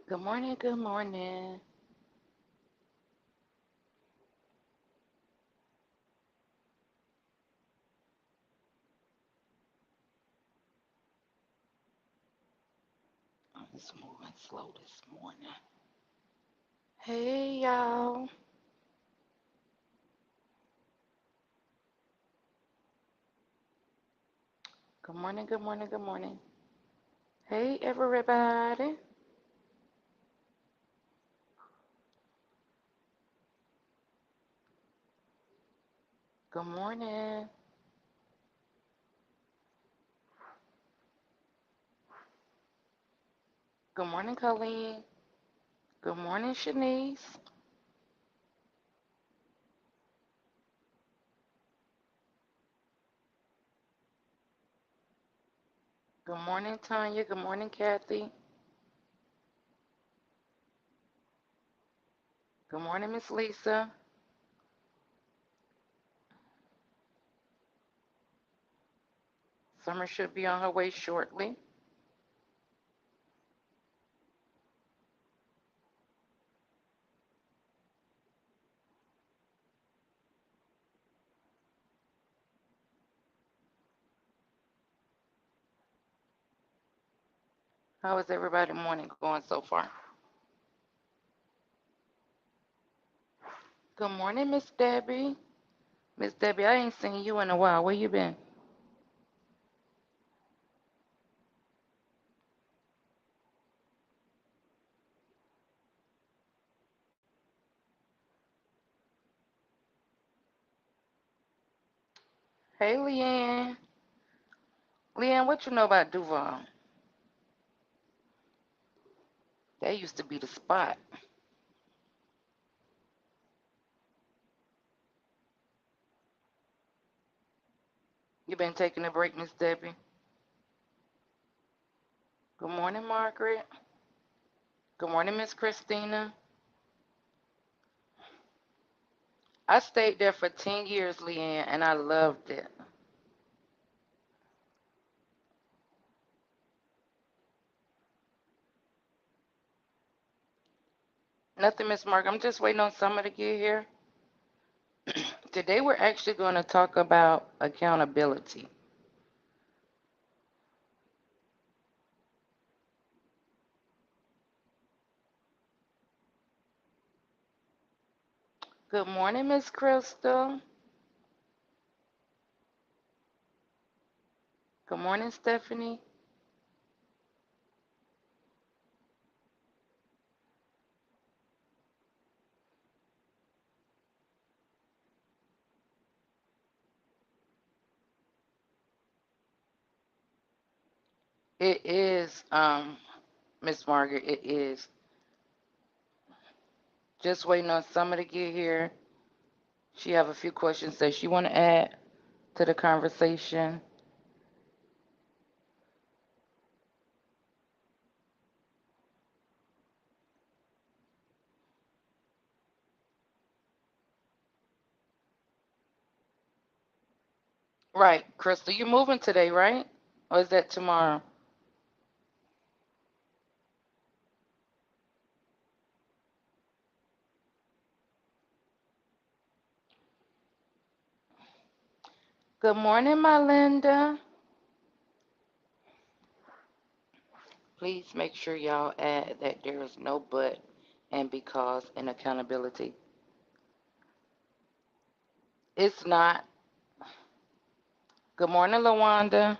Good morning, good morning. It's moving slow this morning. Hey, y'all. Good morning, good morning, good morning. Hey, everybody. Good morning. Good morning, Colleen. Good morning, Shanice. Good morning, Tanya. Good morning, Kathy. Good morning, Miss Lisa. Summer should be on her way shortly. How is everybody morning going so far? Good morning, Miss Debbie. Miss Debbie, I ain't seen you in a while. Where you been? Hey, Leanne. Leanne, what you know about Duval? That used to be the spot. You been taking a break, Miss Debbie? Good morning, Margaret. Good morning, Miss Christina. I stayed there for 10 years, Leanne, and I loved it. Nothing, Miss Margaret. I'm just waiting on Summer to get here. Today, we're actually going to talk about accountability. Good morning, Miss Crystal. Good morning, Stephanie. It is, Miss Margaret, it is. Just waiting on Summer to get here. She have a few questions that she want to add to the conversation. Right, Crystal, you're moving today, right? Or is that tomorrow? Good morning, my Linda. Please make sure y'all add that there is no but and because in accountability. It's not. Good morning, Lawanda.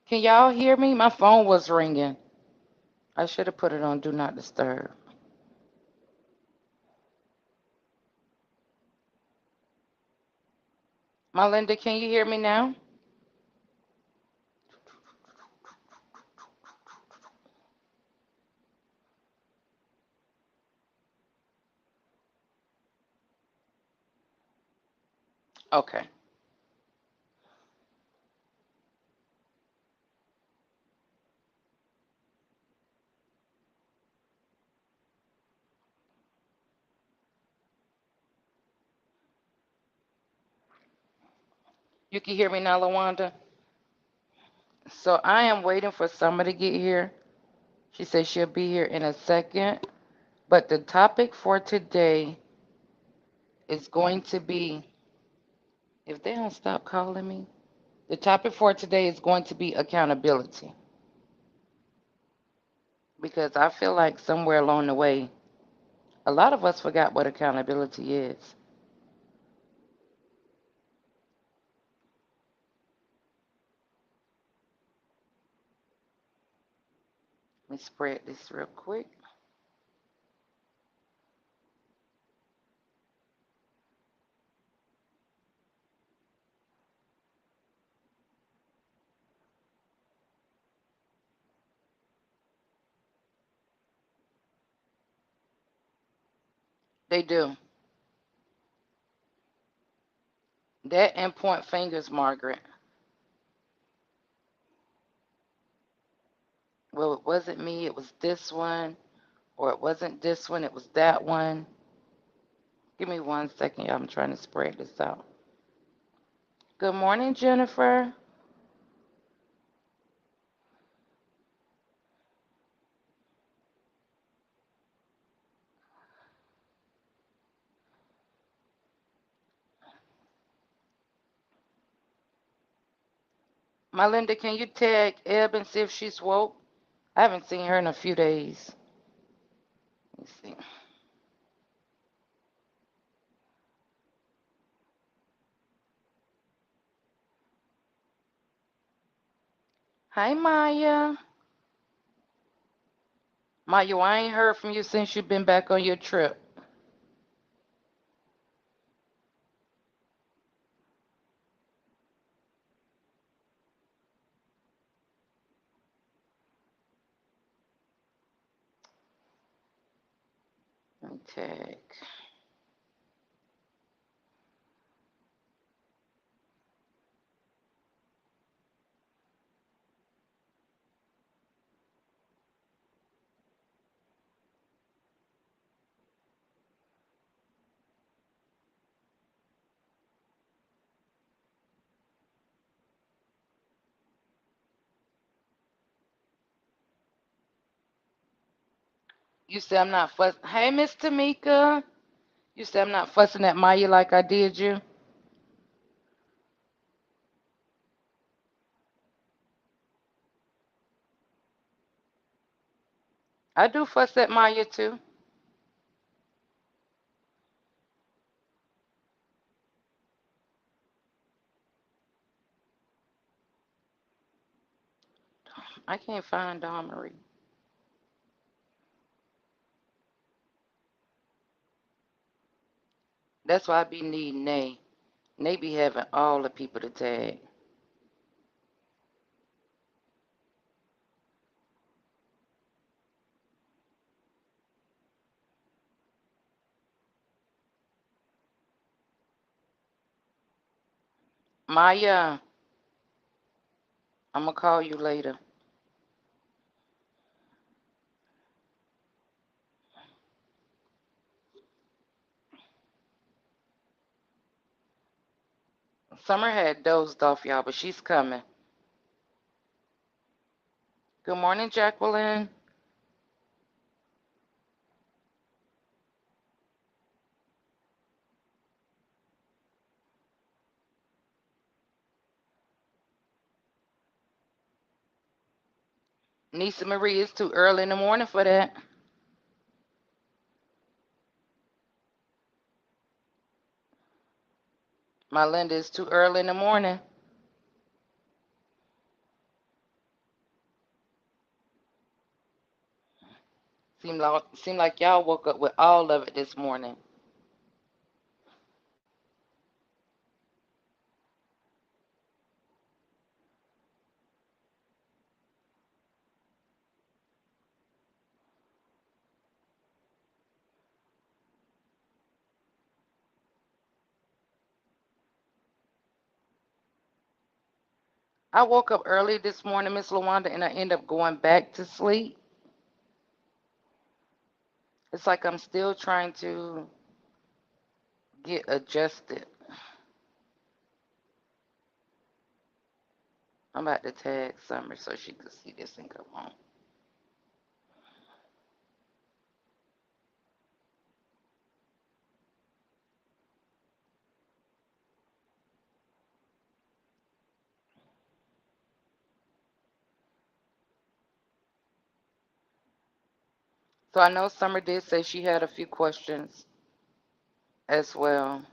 Can y'all hear me? My phone was ringing. I should have put it on Do Not Disturb. Melinda, can you hear me now? Okay. You can hear me now, Lawanda? So I am waiting for somebody to get here. She said she'll be here in a second. But the topic for today is going to be, if they don't stop calling me, the topic for today is going to be accountability. Because I feel like somewhere along the way, a lot of us forgot what accountability is. Let me spread this real quick. They do. That and point fingers, Margaret. Well, it wasn't me, it was this one. Or it wasn't this one, it was that one. Give me 1 second, y'all. I'm trying to spread this out. Good morning, Jennifer. My Linda, can you tag Eb and see if she's woke? I haven't seen her in a few days. Let me see. Hi, Maya. Maya, I ain't heard from you since you've been back on your trip. Let me tag. You said I'm not fussing. Hey, Miss Tamika. You said I'm not fussing at Maya like I did you. I do fuss at Maya too. I can't find Dawn Marie. That's why I be needing Nay. Nay be having all the people to tag. Maya, I'm gonna call you later. Summer had dozed off, y'all, but she's coming. Good morning, Jacqueline. Nisa Marie, it's too early in the morning for that. My Linda, it's too early in the morning. Seem like y'all woke up with all of it this morning. I woke up early this morning, Miss Lawanda, and I end up going back to sleep. It's like I'm still trying to get adjusted. I'm about to tag Summer so she can see this and come on. So I know Summer did say she had a few questions as well.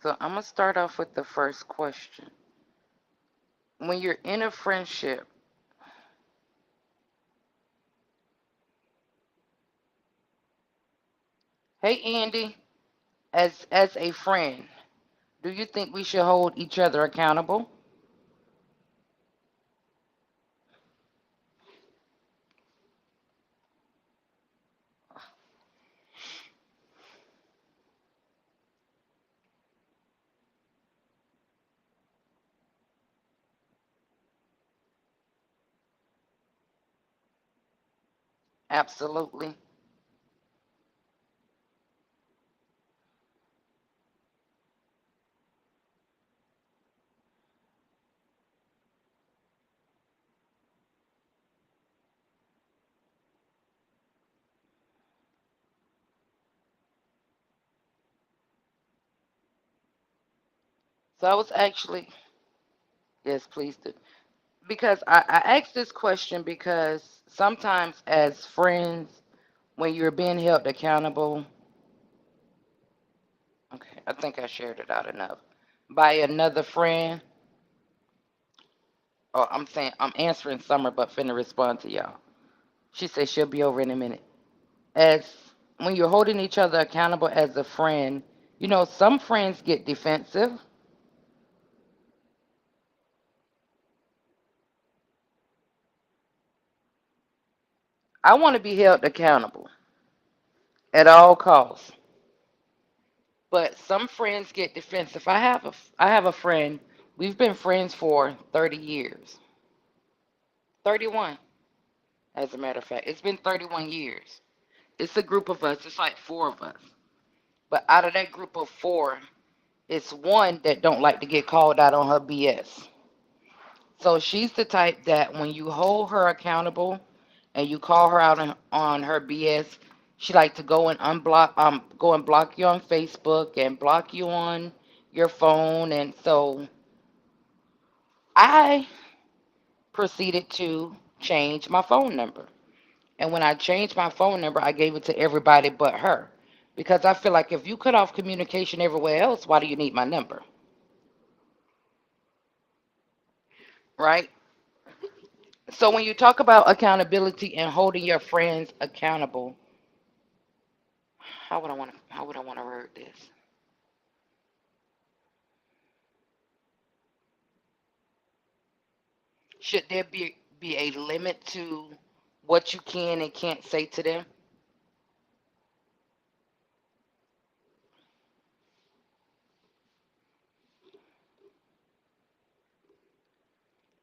So I'm gonna start off with the first question. When you're in a friendship, hey Andy, as a friend, do you think we should hold each other accountable? Absolutely. So I was actually, yes, please do. Because I asked this question because sometimes as friends, when you're being held accountable, okay, I think I shared it out enough, by another friend, oh, I'm saying, I'm answering Summer, but finna respond to y'all. She said she'll be over in a minute. As when you're holding each other accountable as a friend, some friends get defensive. I want to be held accountable at all costs. But some friends get defensive. I have a friend. We've been friends for 30 years. 31, as a matter of fact. It's been 31 years. It's a group of us. It's like four of us. But out of that group of four, it's one that don't like to get called out on her BS. So she's the type that when you hold her accountable and you call her out on her BS, she like to go and block you on Facebook and block you on your phone. And so I proceeded to change my phone number. And when I changed my phone number, I gave it to everybody but her. Because I feel like if you cut off communication everywhere else, why do you need my number? Right? So when you talk about accountability and holding your friends accountable, how would I want to word this? Should there be a limit to what you can and can't say to them?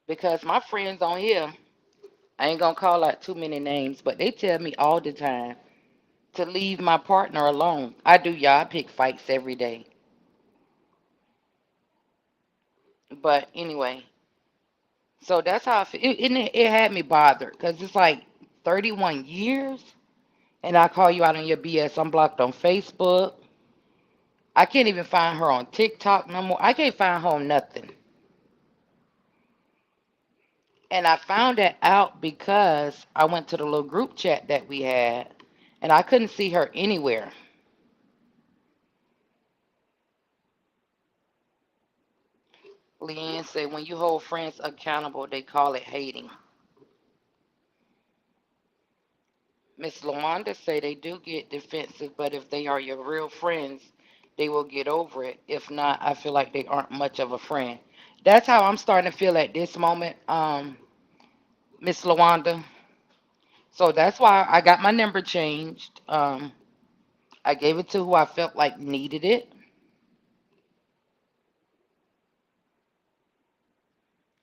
Because my friends on here, I ain't gonna call out too many names, but they tell me all the time to leave my partner alone. I do, y'all. I pick fights every day. But anyway, so that's how I feel. It had me bothered because it's like 31 years, and I call you out on your BS. I'm blocked on Facebook. I can't even find her on TikTok no more. I can't find her on nothing. And I found that out because I went to the little group chat that we had, and I couldn't see her anywhere. Leanne said, when you hold friends accountable, they call it hating. Miss Lawanda say they do get defensive, but if they are your real friends, they will get over it. If not, I feel like they aren't much of a friend. That's how I'm starting to feel at this moment, Miss Lawanda. So that's why I got my number changed. I gave it to who I felt like needed it,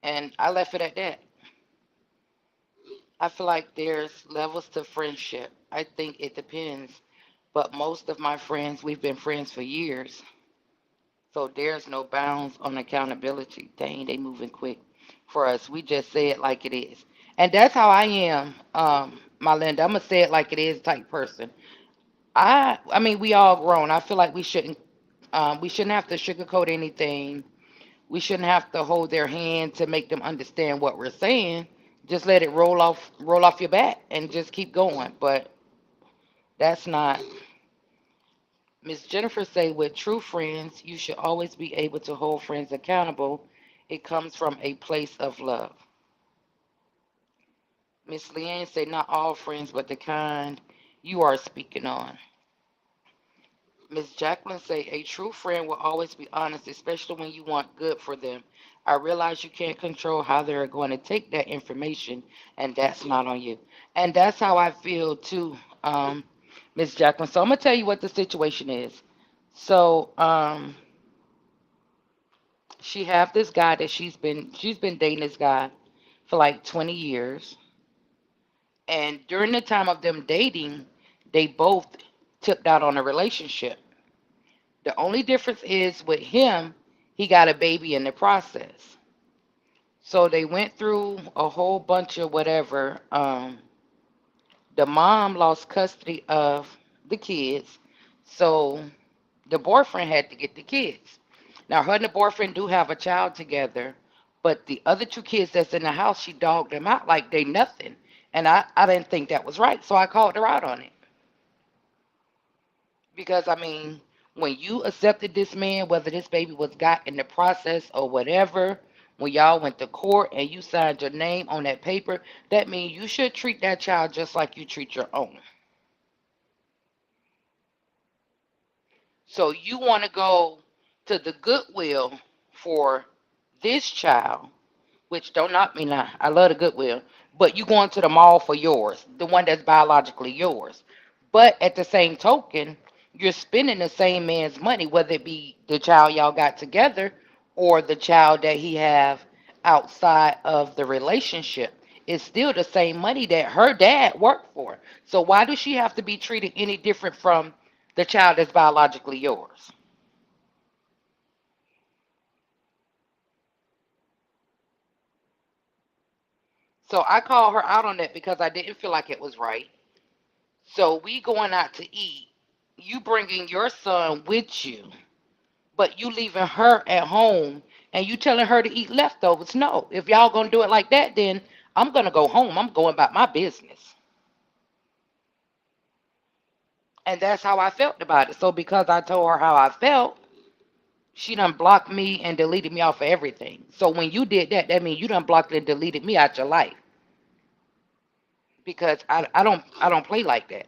and I left it at that. I feel like there's levels to friendship. I think it depends. But most of my friends, we've been friends for years. So there's no bounds on accountability. Dang, they moving quick for us. We just say it like it is. And that's how I am, my Linda. I'm gonna say it like it is type person. I mean we all grown. I feel like we shouldn't have to sugarcoat anything. We shouldn't have to hold their hand to make them understand what we're saying. Just let it roll off your back and just keep going. But that's not. Miss Jennifer say with true friends, you should always be able to hold friends accountable. It comes from a place of love. Miss Leanne say not all friends, but the kind you are speaking on. Miss Jacqueline say a true friend will always be honest, especially when you want good for them. I realize you can't control how they're going to take that information, and that's not on you. And that's how I feel too, Miss Jacqueline. So I'm gonna tell you what the situation is. So she have this guy that she's been dating this guy for like 20 years, and during the time of them dating, they both tipped out on a relationship. The only difference is with him, he got a baby in the process. So they went through a whole bunch of whatever. The mom lost custody of the kids, so the boyfriend had to get the kids. Now, her and the boyfriend do have a child together, but the other two kids that's in the house, she dogged them out like they nothing. And I didn't think that was right, so I called her out on it. Because, I mean, when you accepted this man, whether this baby was got in the process or whatever, when y'all went to court and you signed your name on that paper, that means you should treat that child just like you treat your own. So you want to go to the Goodwill for this child, which don't knock me now. I love the Goodwill, but you going to the mall for yours, the one that's biologically yours. But at the same token, you're spending the same man's money, whether it be the child y'all got together or the child that he have outside of the relationship. It's still the same money that her dad worked for. So why does she have to be treated any different from the child that's biologically yours? So I called her out on that because I didn't feel like it was right. So we going out to eat. You bringing your son with you, but you leaving her at home and you telling her to eat leftovers. No, if y'all gonna do it like that, then I'm gonna go home. I'm going about my business. And that's how I felt about it. So because I told her how I felt, she done blocked me and deleted me off of everything. So when you did that, that means you done blocked and deleted me out your life. Because I don't play like that.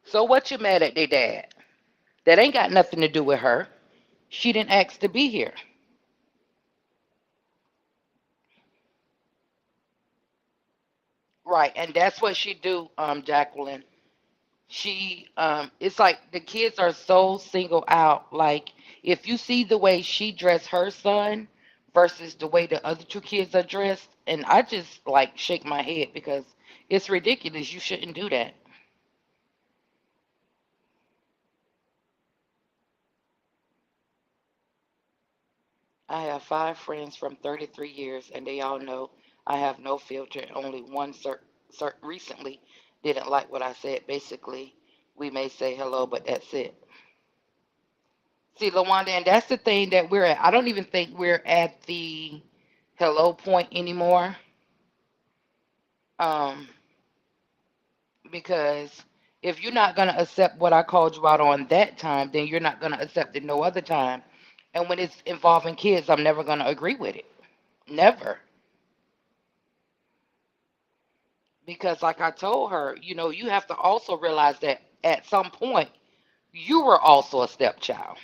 So what you mad at their dad? That ain't got nothing to do with her. She didn't ask to be here. Right, and that's what she do, Jacqueline. It's like the kids are so singled out. Like, if you see the way she dressed her son versus the way the other two kids are dressed, and I just like shake my head because it's ridiculous. You shouldn't do that. I have 5 friends from 33 years, and they all know I have no filter. Only one recently didn't like what I said. Basically, we may say hello, but that's it. See, Lawanda, and that's the thing that we're at. I don't even think we're at the hello point anymore. Um, because If you're not gonna accept what I called you out on that time, then you're not gonna accept it no other time. And when it's involving kids, I'm never gonna agree with it. Never. Because like I told her, you have to also realize that at some point you were also a stepchild.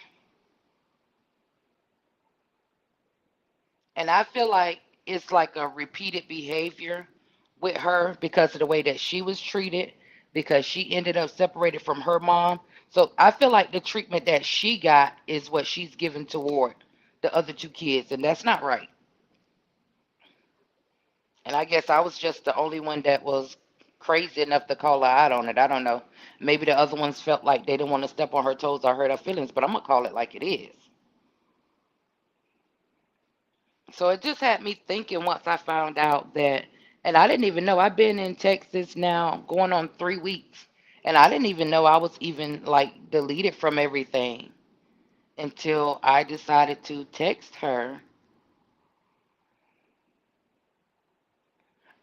And I feel like it's like a repeated behavior with her because of the way that she was treated, because she ended up separated from her mom. So I feel like the treatment that she got is what she's given toward the other two kids, and that's not right. And I guess I was just the only one that was crazy enough to call her out on it. I don't know. Maybe the other ones felt like they didn't want to step on her toes or hurt her feelings, but I'm going to call it like it is. So it just had me thinking once I found out that, and I didn't even know, I've been in Texas now going on 3 weeks, and I didn't even know I was even like deleted from everything until I decided to text her.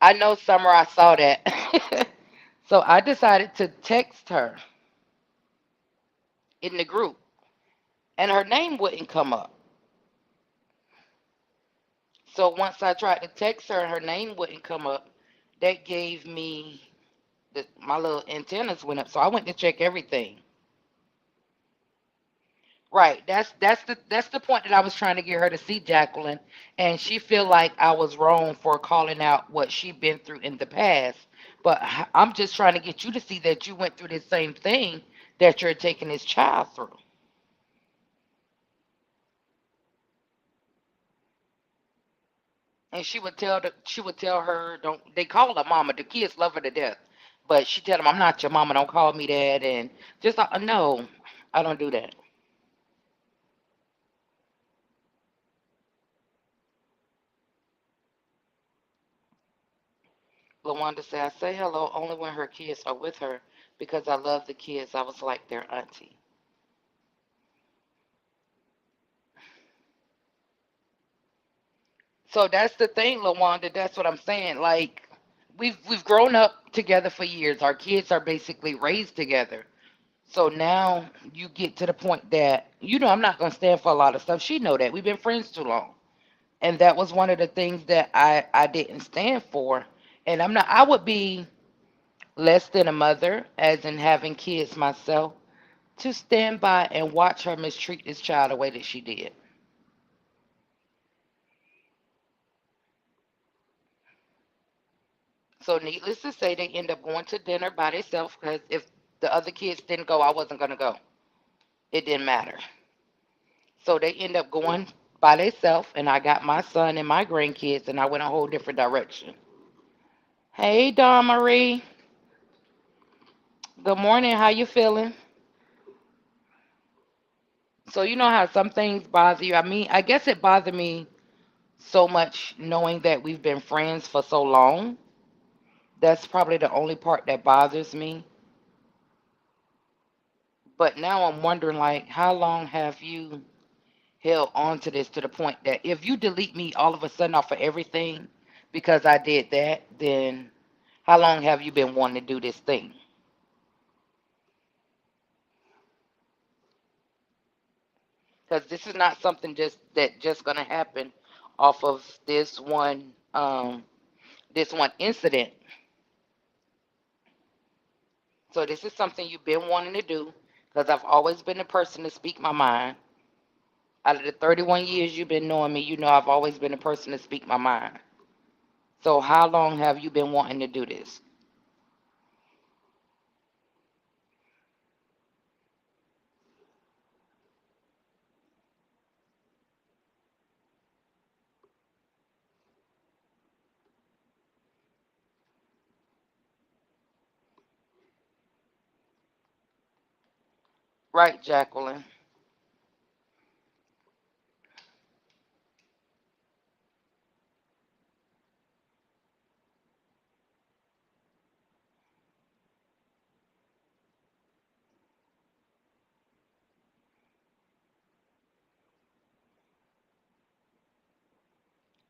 I know, Summer, I saw that. So I decided to text her in the group, and her name wouldn't come up. So once I tried to text her and her name wouldn't come up, that gave me my little antennas went up. So I went to check everything. Right. That's the point that I was trying to get her to see, Jacqueline. And she feel like I was wrong for calling out what she been through in the past. But I'm just trying to get you to see that you went through the same thing that you're taking this child through. And she would tell her, don't they call her mama. The kids love her to death. But she tell them, I'm not your mama, don't call me that, and just no, I don't do that. LaWanda said, I say hello only when her kids are with her because I love the kids. I was like their auntie. So that's the thing, LaWanda. That's what I'm saying. Like we've grown up together for years. Our kids are basically raised together. So now you get to the point that I'm not gonna stand for a lot of stuff. She know that we've been friends too long, and that was one of the things that I didn't stand for. And I would be less than a mother, as in having kids myself, to stand by and watch her mistreat this child the way that she did. So, needless to say, they end up going to dinner by themselves because if the other kids didn't go, I wasn't going to go. It didn't matter. So, they end up going by themselves, and I got my son and my grandkids, and I went a whole different direction. Hey, Dawn Marie. Good morning. How you feeling? So, you know how some things bother you? I mean, I guess it bothered me so much knowing that we've been friends for so long. That's probably the only part that bothers me. But now I'm wondering, like, how long have you held on to this to the point that if you delete me all of a sudden off of everything because I did that, then how long have you been wanting to do this thing? Because this is not something just gonna happen off of this one incident. So this is something you've been wanting to do because I've always been the person to speak my mind. Out of the 31 years you've been knowing me, you know I've always been the person to speak my mind. So how long have you been wanting to do this? Right, Jacqueline.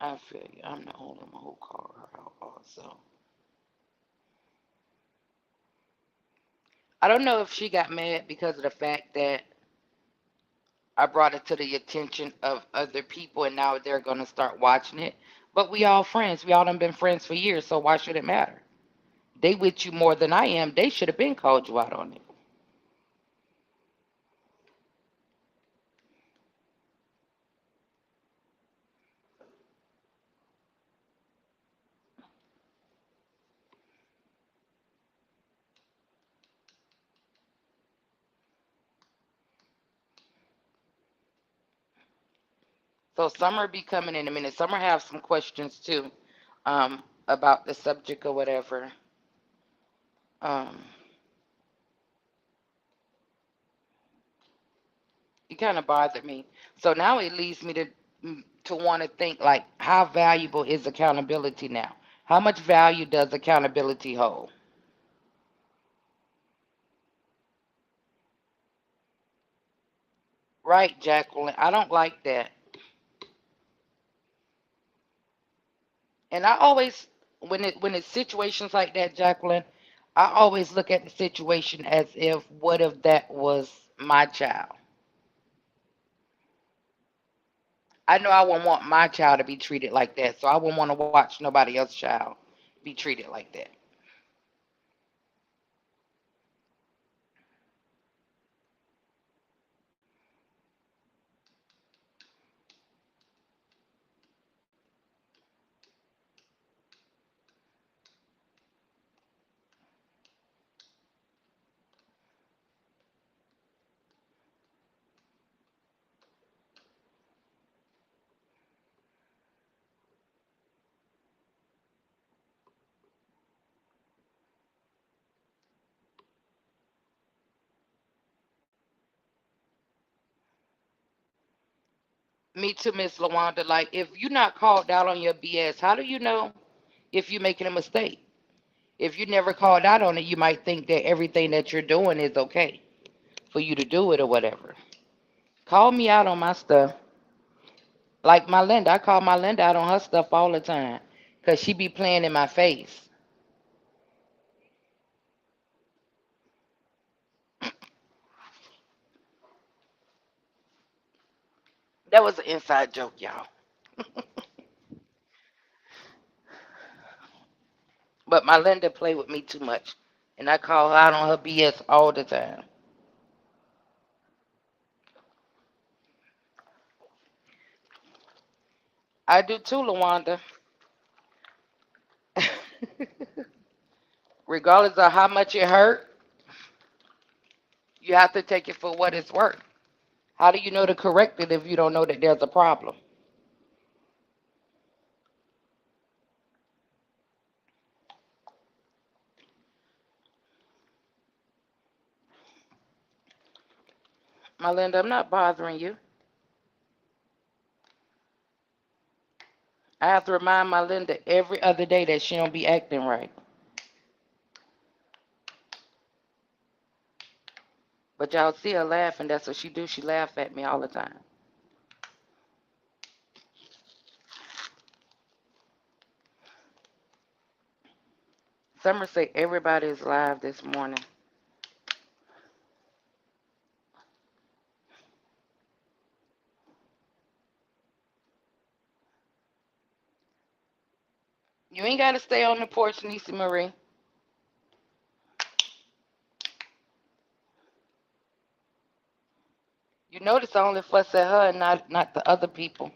I feel you. I'm not holding my whole car out also. I don't know if she got mad because of the fact that I brought it to the attention of other people and now they're gonna start watching it. But we all friends. We all done been friends for years, so why should it matter? They with you more than I am. They should have been called you out on it. So Summer be coming in a minute. Summer have some questions too, about the subject or whatever. Um, it kind of bothered me. So now it leads me to want to think like, how valuable is accountability now? How much value does accountability hold? Right, Jacqueline. I don't like that. And I always, when it's situations like that, Jacqueline, I always look at the situation as if, what if that was my child? I know I wouldn't want my child to be treated like that, so I wouldn't want to watch nobody else's child be treated like that. Me too, Miss Lawanda. Like, if you're not called out on your BS, how do you know if you're making a mistake? If you never called out on it, you might think that everything that you're doing is okay for you to do it or whatever. Call me out on my stuff. Like my Linda, I call my Linda out on her stuff all the time because she be playing in my face. That was an inside joke, y'all. But my Linda play with me too much, and I call her out on her BS all the time. I do too, Lawanda. Regardless of how much it hurt, you have to take it for what it's worth. How do you know to correct it if you don't know that there's a problem? My Linda, I'm not bothering you. I have to remind my Linda every other day that she don't be acting right. But y'all see her laughing. That's what she do. She laugh at me all the time. Summer say everybody is live this morning. You ain't got to stay on the porch, Nisi Marie. You notice I only fuss at her and not the other people.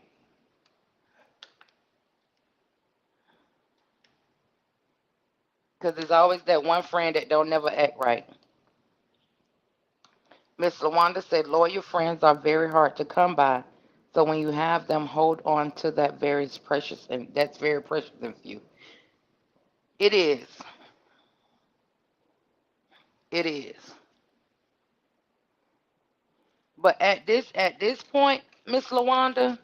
Because there's always that one friend that don't never act right. Miss Lawanda said loyal friends are very hard to come by. So when you have them, hold on to that very precious, and that's very precious in you. It is. It is. But at this point, Miss Lawanda,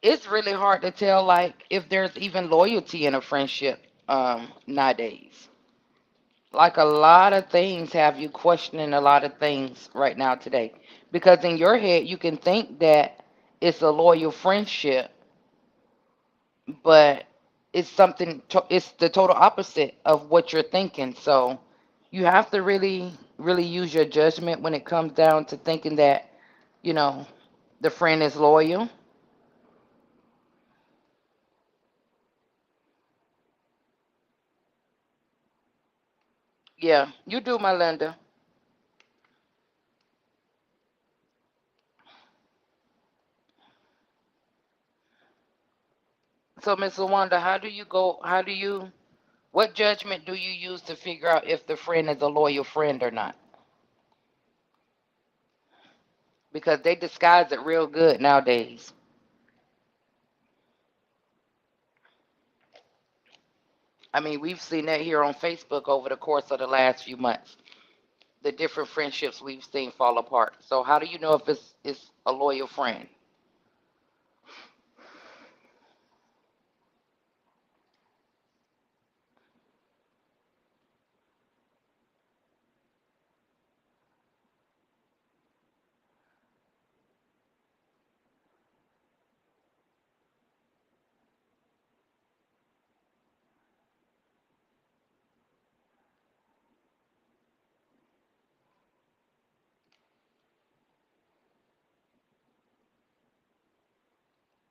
it's really hard to tell like if there's even loyalty in a friendship nowadays. Like a lot of things have you questioning a lot of things right now today. Because in your head you can think that it's a loyal friendship, but it's the total opposite of what you're thinking. So You have to really, really use your judgment when it comes down to thinking that, you know, the friend is loyal. Yeah, you do, my Linda. So, Miss Lawanda, what judgment do you use to figure out if the friend is a loyal friend or not? Because they disguise it real good nowadays. I mean, we've seen that here on Facebook over the course of the last few months. The different friendships we've seen fall apart. So, how do you know if it's a loyal friend?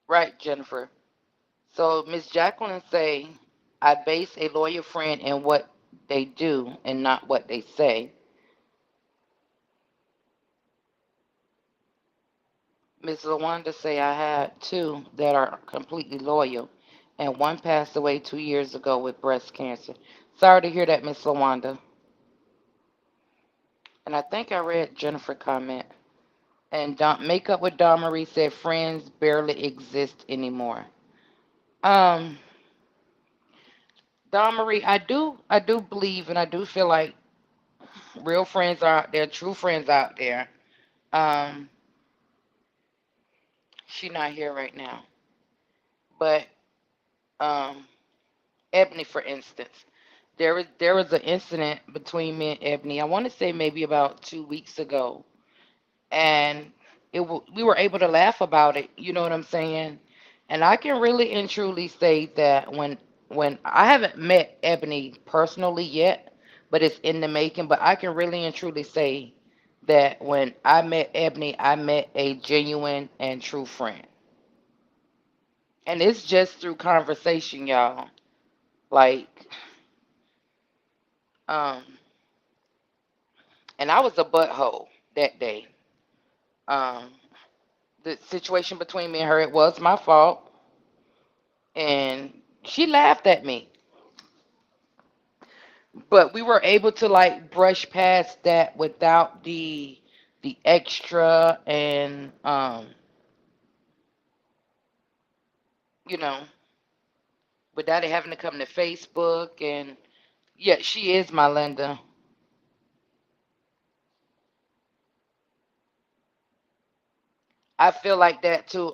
Right, Jennifer. So, Miss Jacqueline say, I base a loyal friend in what they do and not what they say. Miss Lawanda say I had two that are completely loyal, and one passed away 2 years ago with breast cancer. Sorry to hear that, Miss Lawanda. And I think I read Jennifer comment. And Makeup with Dawn Marie said friends barely exist anymore. Um, Dawn Marie, I do believe and I do feel like real friends are out there, true friends out there. Um, she not here right now, but um, Ebony, for instance, there was an incident between me and Ebony. I want to say maybe about 2 weeks ago, and we were able to laugh about it. You know what I'm saying? And I can really and truly say that when I haven't met Ebony personally yet, but it's in the making. But I can really and truly say that when I met Ebony, I met a genuine and true friend, and it's just through conversation, y'all. Like, um, and I was a butthole that day. Um, the situation between me and her, it was my fault, and she laughed at me, but we were able to like brush past that without the extra and you know, without it having to come to Facebook. And yeah, she is my Linda. I feel like that too.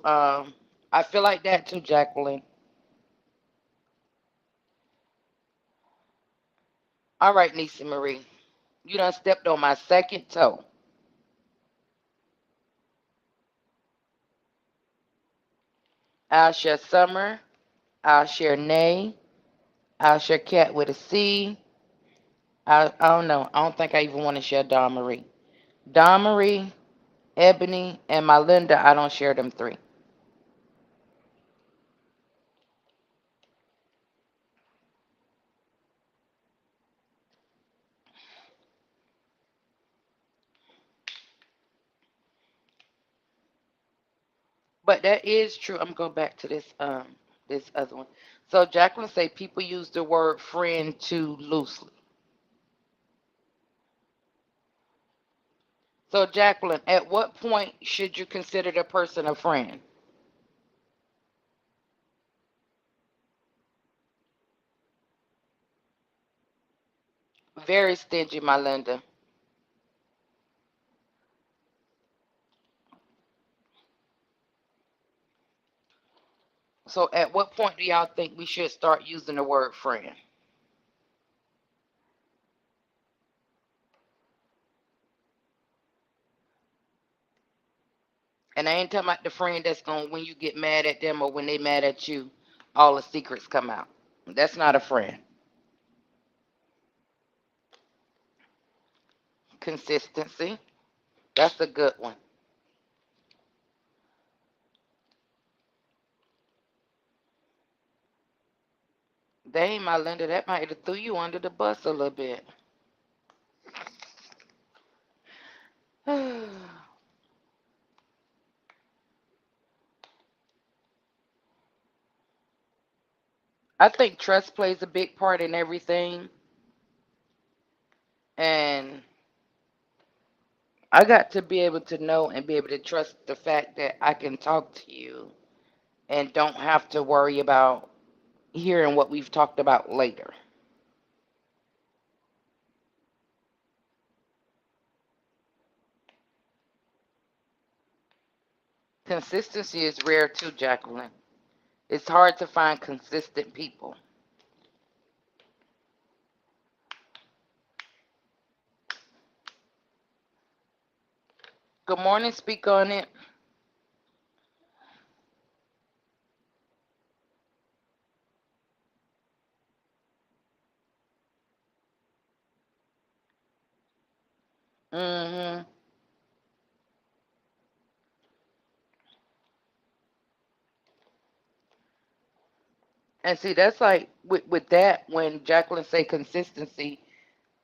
I feel like that too, Jacqueline. All right, Nisi Marie, you done stepped on my second toe. I'll share Summer. I'll share Nay. I'll share Cat with a C. I don't know. I don't think I even want to share Dawn Marie. Dawn Marie, Ebony, and my Linda, I don't share them three. But that is true. I'm going back to this other one. So Jacqueline say people use the word friend too loosely. So Jacqueline, at what point should you consider the person a friend? Very stingy, my Linda. So at what point do y'all think we should start using the word friend? And I ain't talking about the friend that's going when you get mad at them or when they mad at you, all the secrets come out. That's not a friend. Consistency. That's a good one. Dang, my Linda, that might have threw you under the bus a little bit. I think trust plays a big part in everything. And I got to be able to know and be able to trust the fact that I can talk to you and don't have to worry about hearing what we've talked about later. Consistency is rare too, Jacqueline. It's hard to find consistent people. Good morning, speak on it. Hmm. And see, that's like with that when Jacqueline say consistency,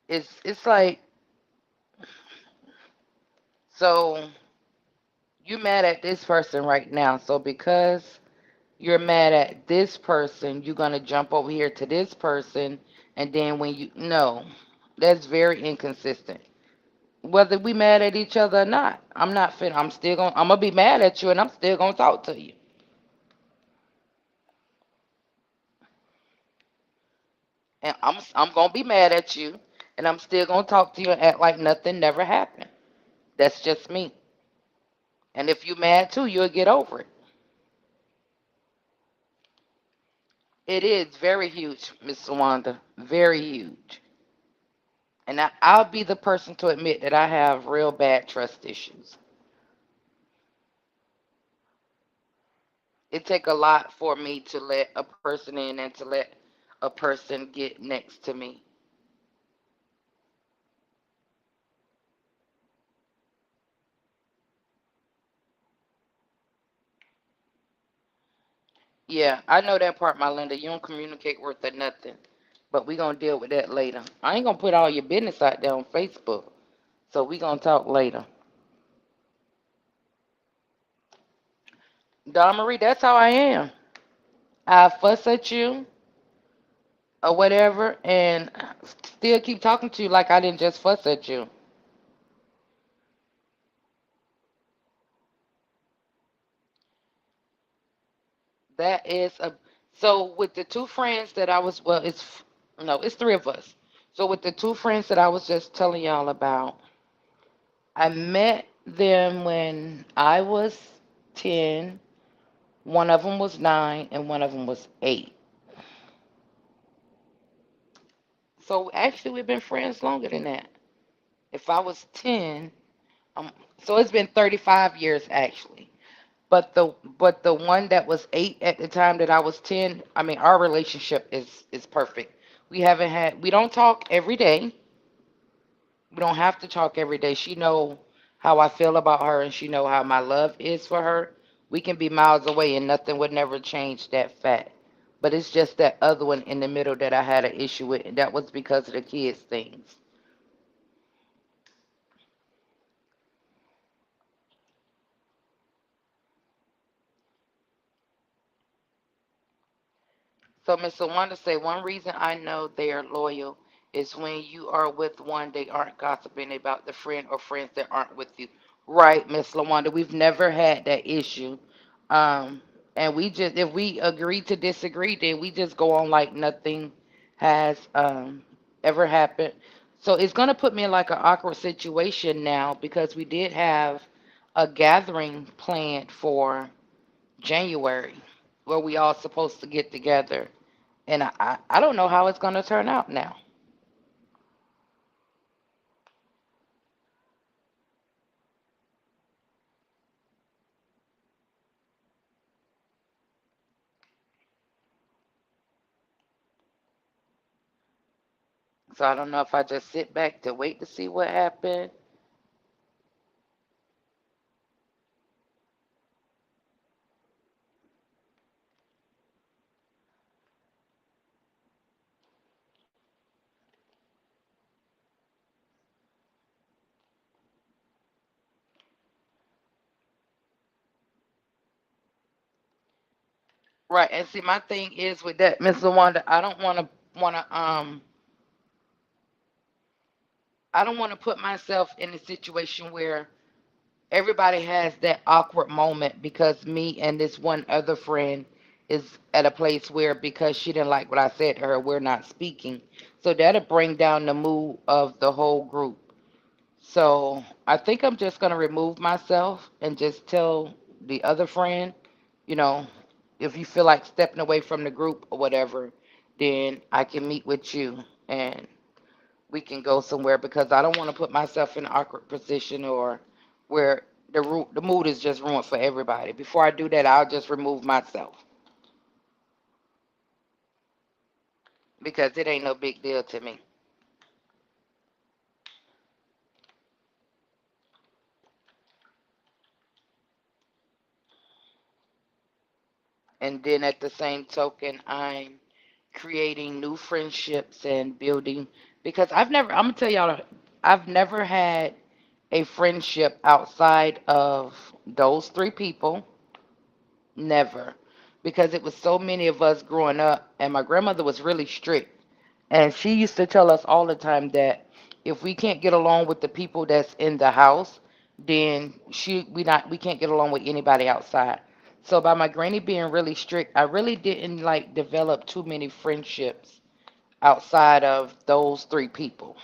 it's like so you mad at this person right now. So because you're mad at this person, you're gonna jump over here to this person, and then when you no, that's very inconsistent. Whether we mad at each other or not, I'm not fit. I'm gonna be mad at you, and I'm still gonna talk to you, and I'm gonna be mad at you, and I'm still gonna talk to you and act like nothing never happened. That's just me. And if you mad too, you'll get over it. It is very huge, Miss Wanda. Very huge. And I'll be the person to admit that I have real bad trust issues. It take a lot for me to let a person in and to let a person get next to me. Yeah, I know that part, my Linda. You don't communicate worth of nothing. But we gonna deal with that later. I ain't gonna put all your business out there on Facebook. So we gonna talk later. Don Marie, that's how I am. I fuss at you or whatever and still keep talking to you like I didn't just fuss at you. That is a so with the two friends that I was well, it's no, it's three of us. So with the two friends that I was just telling y'all about, I met them when I was 10, one of them was 9, and one of them was 8. So actually, we've been friends longer than that. If I was 10, so it's been 35 years actually. But the one that was 8 at the time that I was 10, I mean, our relationship is perfect. We don't talk every day. We don't have to talk every day. She know how I feel about her, and she know how my love is for her. We can be miles away, and nothing would never change that fact. But it's just that other one in the middle that I had an issue with, and that was because of the kids things. So Mr. Wanda say one reason I know they are loyal is when you are with one, they aren't gossiping about the friend or friends that aren't with you. Right, Miss Lawanda, we've never had that issue. Um, and we just if we agree to disagree, then we just go on like nothing has ever happened. So it's gonna put me in like an awkward situation now because we did have a gathering planned for January where we all supposed to get together, and I don't know how it's gonna turn out now. So I don't know if I just sit back to wait to see what happened. Right, and see, my thing is with that, Miss Lawanda, I don't want to put myself in a situation where everybody has that awkward moment because me and this one other friend is at a place where because she didn't like what I said to her, we're not speaking. So that'll bring down the mood of the whole group. So I think I'm just gonna remove myself and just tell the other friend, you know, if you feel like stepping away from the group or whatever, then I can meet with you and we can go somewhere because I don't want to put myself in an awkward position or where the mood is just ruined for everybody. Before I do that, I'll just remove myself because it ain't no big deal to me. And then at the same token, I'm creating new friendships and building because I'm gonna tell y'all, I've never had a friendship outside of those three people. Never. Because it was so many of us growing up, and my grandmother was really strict. And she used to tell us all the time that if we can't get along with the people that's in the house, then we can't get along with anybody outside. So by my granny being really strict, I really didn't like develop too many friendships outside of those three people.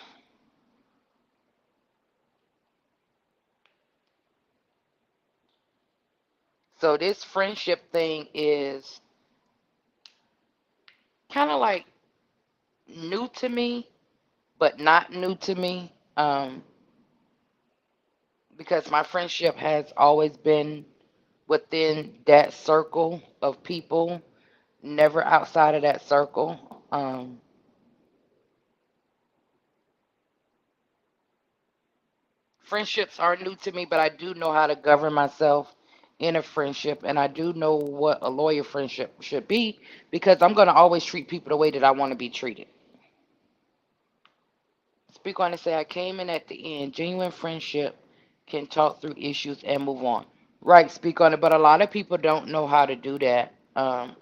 So this friendship thing is kind of like new to me, but not new to me. Because my friendship has always been within that circle of people, never outside of that circle. Friendships are new to me, but I do know how to govern myself in a friendship, and I do know what a loyal friendship should be because I'm going to always treat people the way that I want to be treated. Speak on and say, I came in at the end. Genuine friendship can talk through issues and move on. Right, speak on it, but a lot of people don't know how to do that.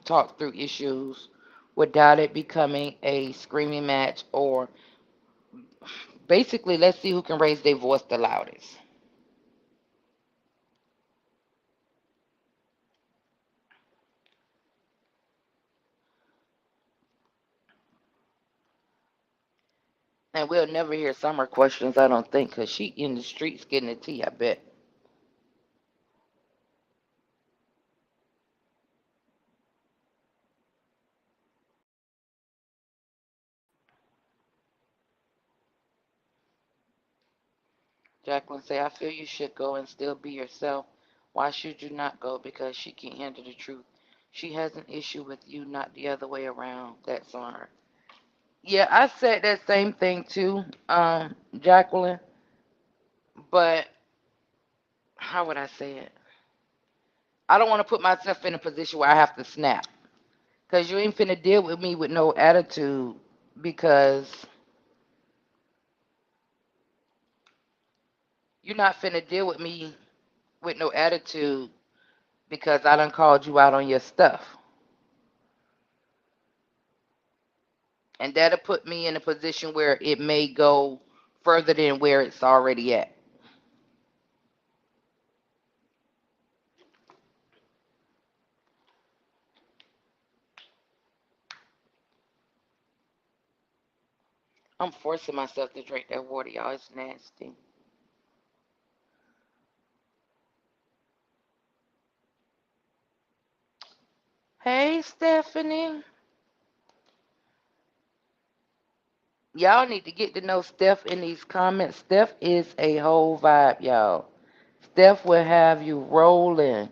Talk through issues without it becoming a screaming match, or basically, let's see who can raise their voice the loudest. And we'll never hear Summer questions, I don't think, because she in the streets getting the tea, I bet. Jacqueline say, I feel you should go and still be yourself. Why should you not go? Because she can't handle the truth. She has an issue with you, not the other way around. That's on her. Yeah, I said that same thing too, Jacqueline. But how would I say it? I don't want to put myself in a position where I have to snap. Because you ain't finna deal with me with no attitude. Because you're not finna deal with me with no attitude because I done called you out on your stuff. And that'll put me in a position where it may go further than where it's already at. I'm forcing myself to drink that water, y'all. It's nasty. Hey, Stephanie. Y'all need to get to know Steph in these comments. Steph is a whole vibe, y'all. Steph will have you rolling.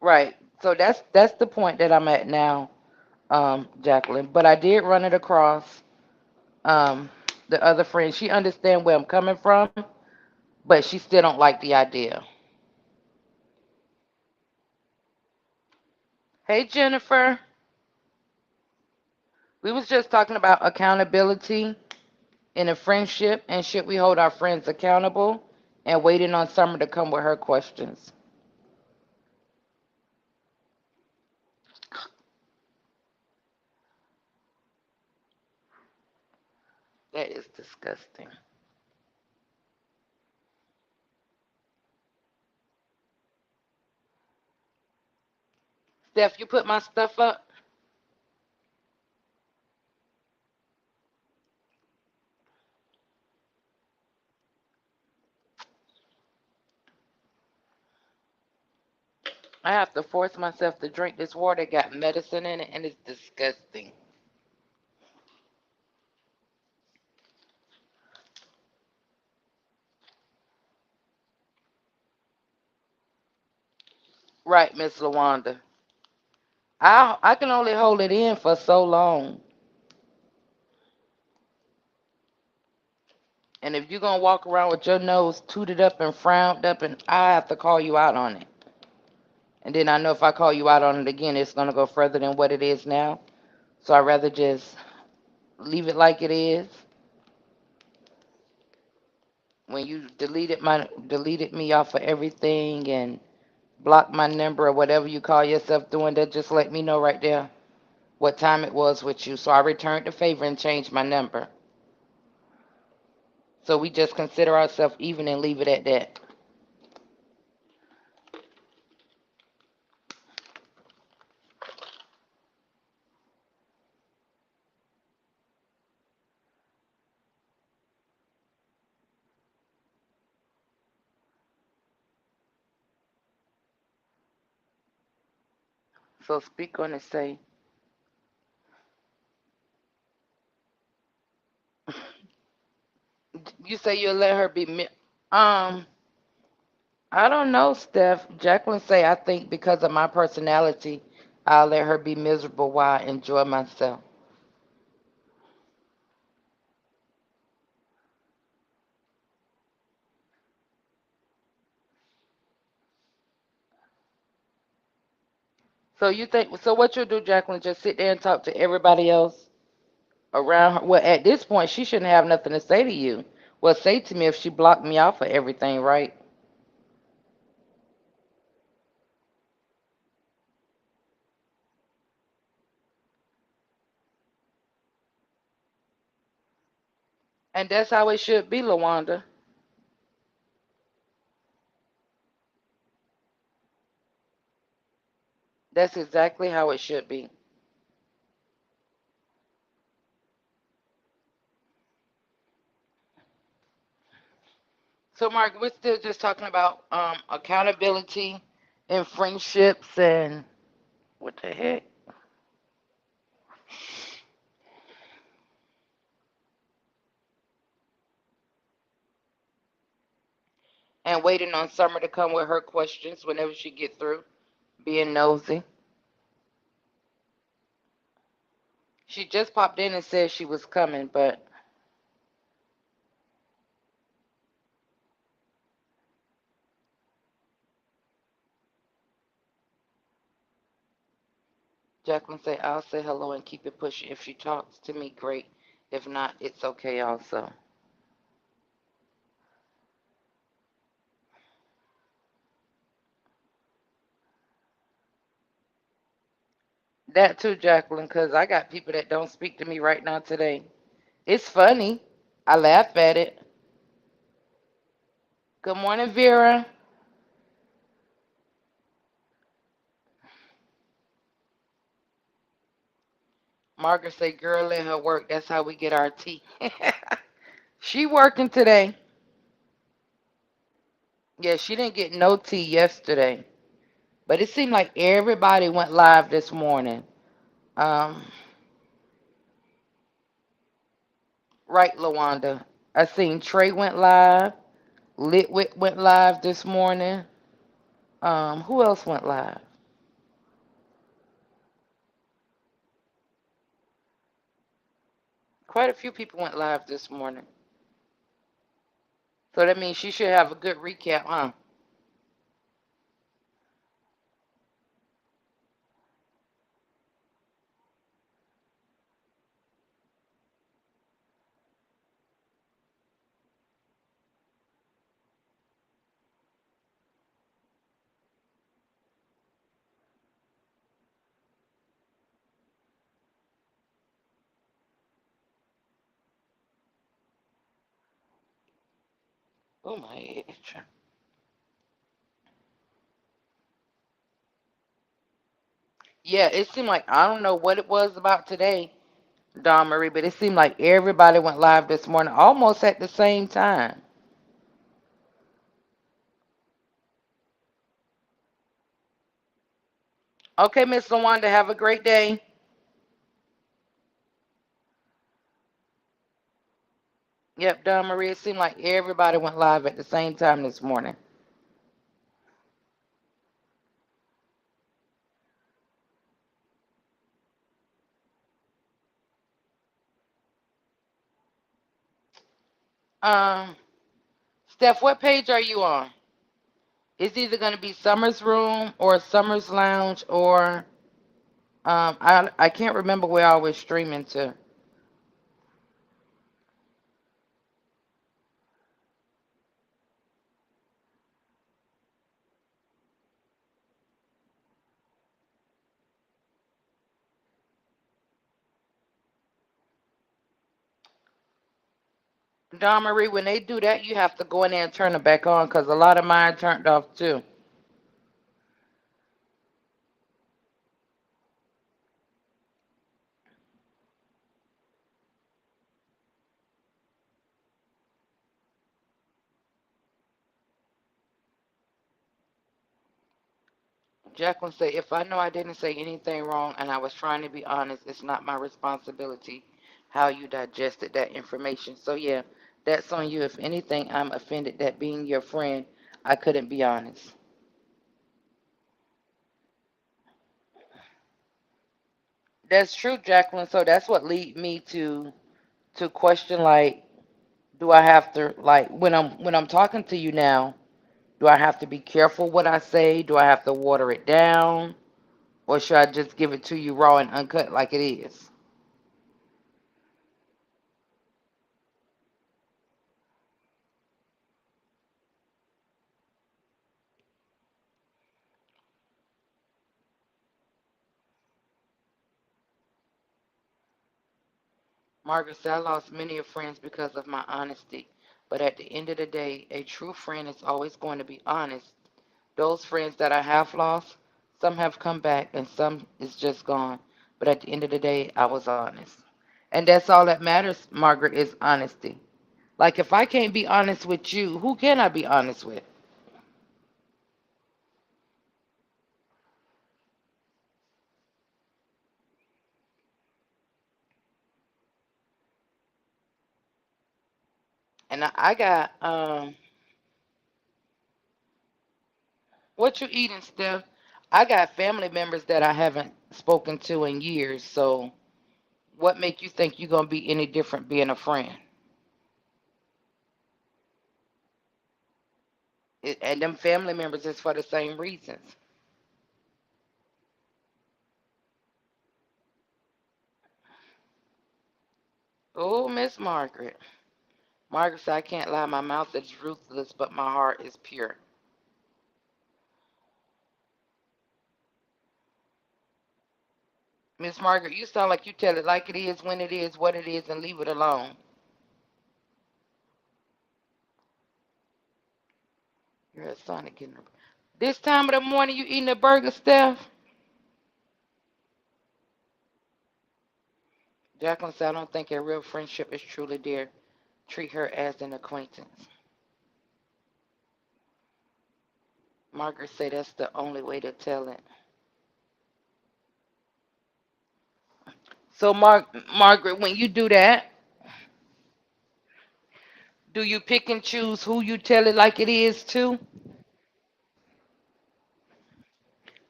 Right. So that's the point that I'm at now. Jacqueline. But I did run it across um, the other friend. She understand where I'm coming from, but she still don't like the idea. Hey, Jennifer. We was just talking about accountability in a friendship and should we hold our friends accountable and waiting on Summer to come with her questions. That is disgusting. Steph, you put my stuff up? I have to force myself to drink this water. It got medicine in it and it's disgusting. Right, Miss Lawanda. I can only hold it in for so long. And if you're gonna walk around with your nose tooted up and frowned up, and I have to call you out on it. And then I know if I call you out on it again, it's gonna go further than what it is now. So I'd rather just leave it like it is. When you deleted me off of everything and blocked my number or whatever you call yourself doing, that just let me know right there what time it was with you. So I returned the favor and changed my number. So we just consider ourselves even and leave it at that. So speak on and say, you say you'll let her be um I don't know, Steph. Jacqueline say I think because of my personality, I'll let her be miserable while I enjoy myself. So you think so what you'll do, Jacqueline, just sit there and talk to everybody else around her. Well, at this point she shouldn't have nothing to say to you. Well, say to me if she blocked me off of everything, right? And that's how it should be, Lawanda. That's exactly how it should be. So, Mark, we're still just talking about accountability in friendships and what the heck? And waiting on Summer to come with her questions whenever she get through being nosy. She just popped in and said she was coming, but Jacqueline said, I'll say hello and keep it pushing. If she talks to me, great. If not, it's okay also. That too, Jacqueline, because I got people that don't speak to me right now today. It's funny. I laugh at it. Good morning, Vera. Margaret say, girl, let her work. That's how we get our tea. She working today. Yeah, she didn't get no tea yesterday. But it seemed like everybody went live this morning. Um, right, Lawanda. I seen Trey went live. Litwick went live this morning. Who else went live? Quite a few people went live this morning. So that means she should have a good recap, huh? Oh my age. Yeah, it seemed like I don't know what it was about today, Don Marie, but it seemed like everybody went live this morning almost at the same time. Okay, Miss Lawanda, have a great day. Yep, Don Marie, it seemed like everybody went live at the same time this morning. Um, Steph, what page are you on? It's either going to be Summer's Room or Summer's Lounge or I can't remember where I was streaming to. Don Marie, when they do that, you have to go in there and turn it back on because a lot of mine turned off too. Jacqueline said, if I know I didn't say anything wrong and I was trying to be honest, it's not my responsibility how you digested that information. So, yeah, that's on you. If anything, I'm offended that being your friend, I couldn't be honest. That's true, Jacqueline. So that's what lead me to question like, do I have to like when I'm talking to you now, do I have to be careful what I say? Do I have to water it down? Or should I just give it to you raw and uncut like it is? Margaret said, I lost many of friends because of my honesty. But at the end of the day, a true friend is always going to be honest. Those friends that I have lost, some have come back and some is just gone. But at the end of the day, I was honest. And that's all that matters, Margaret, is honesty. Like if I can't be honest with you, who can I be honest with? And I got what you eating, Steph? I got family members that I haven't spoken to in years. So what make you think you're gonna be any different being a friend? And them family members is for the same reasons. Oh, Miss Margaret. Margaret said, I can't lie. My mouth is ruthless, but my heart is pure. Miss Margaret, you sound like you tell it like it is, when it is, what it is, and leave it alone. You're a Sonic getting this time of the morning you eating a burger, Steph? Jacqueline said, I don't think a real friendship is truly there. Treat her as an acquaintance. Margaret said that's the only way to tell it. So, Margaret, when you do that, do you pick and choose who you tell it like it is to?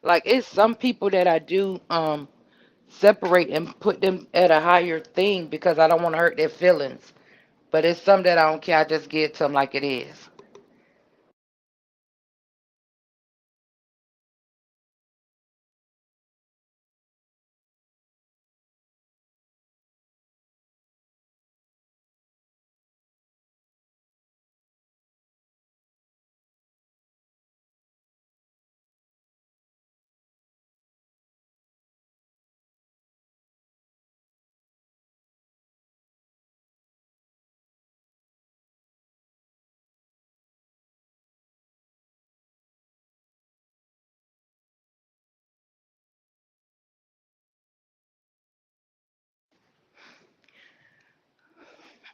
Like it's some people that I do separate and put them at a higher thing because I don't want to hurt their feelings. But it's something that I don't care. I just give it to them like it is.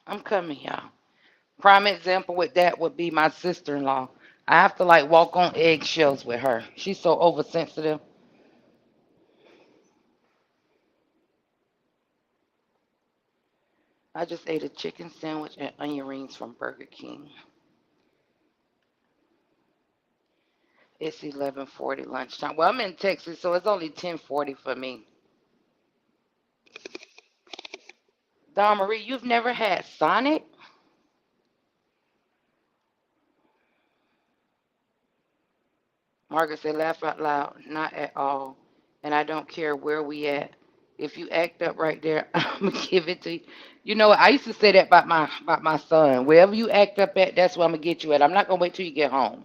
I'm coming, y'all. Prime example with that would be my sister-in-law. I have to like walk on eggshells with her. She's so oversensitive. I just ate a chicken sandwich and onion rings from Burger King. It's 11:40 lunchtime. Well, I'm in Texas, so it's only 10:40 for me. Don Marie, you've never had Sonic? Margaret said, laugh out loud. Not at all. And I don't care where we at. If you act up right there, I'm gonna give it to you. You know, I used to say that about my son. Wherever you act up at, that's where I'm gonna get you at. I'm not gonna wait till you get home.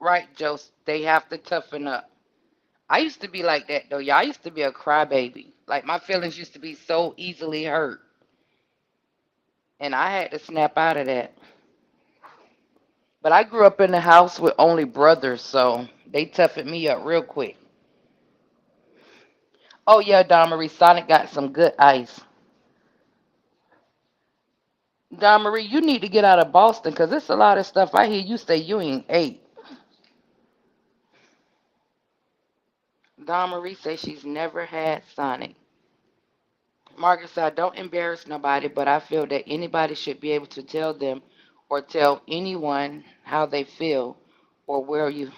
Right, Joe? They have to toughen up. I used to be like that though. Y'all, I used to be a crybaby. Like my feelings used to be so easily hurt, and I had to snap out of that. But I grew up in a house with only brothers, so they toughened me up real quick. Oh yeah, Don Marie, Sonic got some good ice. Don Marie, you need to get out of Boston because it's a lot of stuff I hear you say you ain't ate. Don Marie says she's never had Sonic. Margaret said, don't embarrass nobody, but I feel that anybody should be able to tell them or tell anyone how they feel or where you.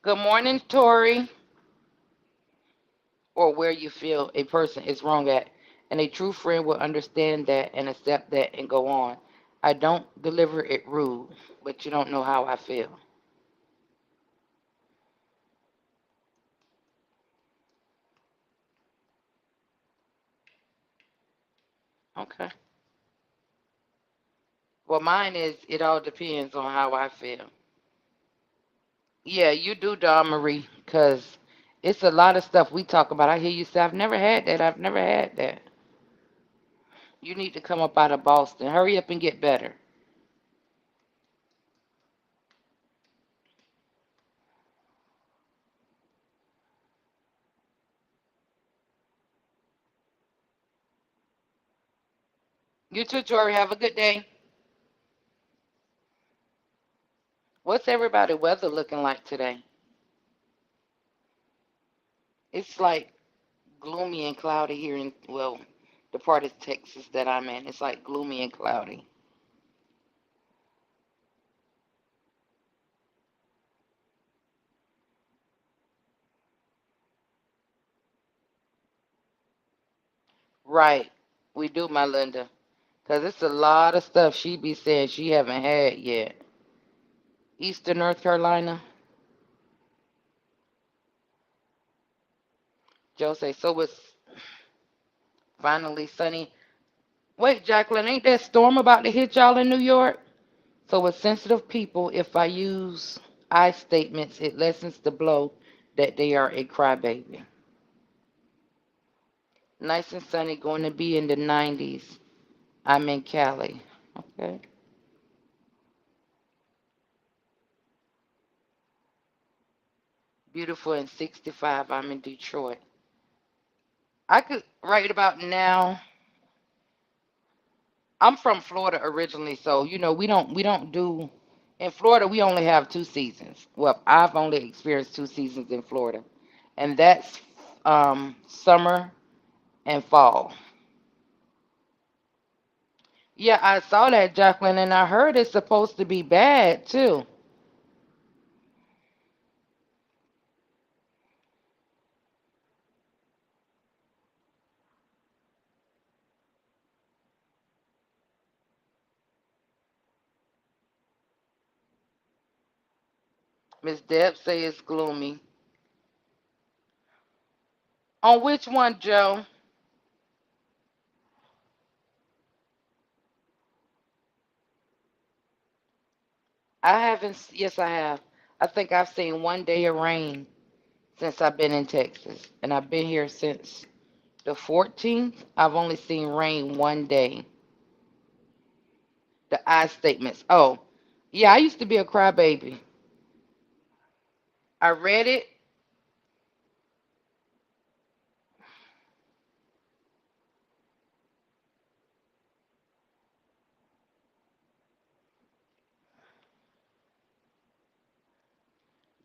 Good morning, Tori. Or where you feel a person is wrong at. And a true friend will understand that and accept that and go on. I don't deliver it rude, but you don't know how I feel. Okay. Well, mine is it all depends on how I feel. Yeah, you do, Dawn Marie, because it's a lot of stuff we talk about. I hear you say, I've never had that. I've never had that. You need to come up out of Boston. Hurry up and get better. You too, Tori. Have a good day. What's everybody weather looking like today? It's like gloomy and cloudy here in, well, the part of Texas that I'm in. It's like gloomy and cloudy. Right. We do, my Linda. Because it's a lot of stuff she be saying she haven't had yet. Eastern North Carolina. Joe say, so it's finally sunny. Wait, Jacqueline, ain't that storm about to hit y'all in New York? So with sensitive people, if I use I statements, it lessens the blow that they are a crybaby. Nice and sunny, going to be in the 90s. I'm in Cali. Okay. Beautiful and 65. I'm in Detroit. I could right about now. I'm from Florida originally, so we don't do in Florida we only have two seasons. Well, I've only experienced two seasons in Florida. and that's summer and fall. Yeah, I saw that, Jacqueline, and I heard it's supposed to be bad too. Miss Deb say it's gloomy. On which one, Joe? I haven't. Yes, I have. I think I've seen one day of rain since I've been in Texas, and I've been here since the 14th. I've only seen rain one day. The I statements. Oh, yeah, I used to be a crybaby. I read it.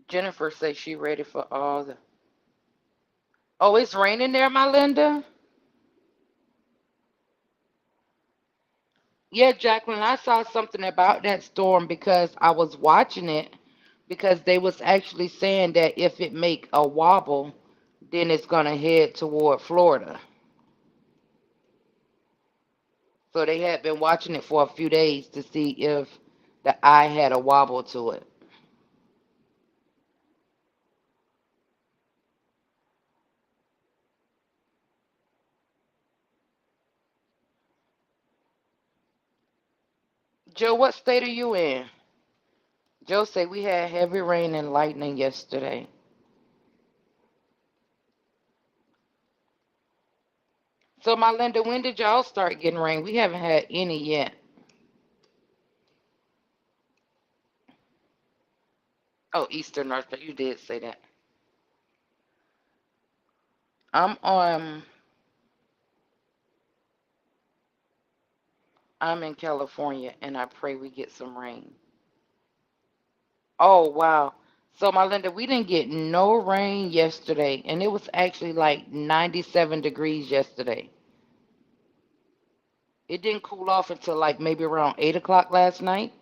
Jennifer says she ready for all the. Oh, it's raining there, my Linda. Yeah, Jacqueline, I saw something about that storm because I was watching it because they was actually saying that if it make a wobble, then it's gonna head toward Florida. So they had been watching it for a few days to see if the eye had a wobble to it. Joe, what state are you in? Joe said we had heavy rain and lightning yesterday. So, my Linda, when did y'all start getting rain? We haven't had any yet. Oh, Eastern North, you did say that. I'm on. I'm in California, and I pray we get some rain. Oh wow. So, my Linda, we didn't get no rain yesterday, and it was actually like 97 degrees yesterday. It didn't cool off until like maybe around 8 o'clock last night.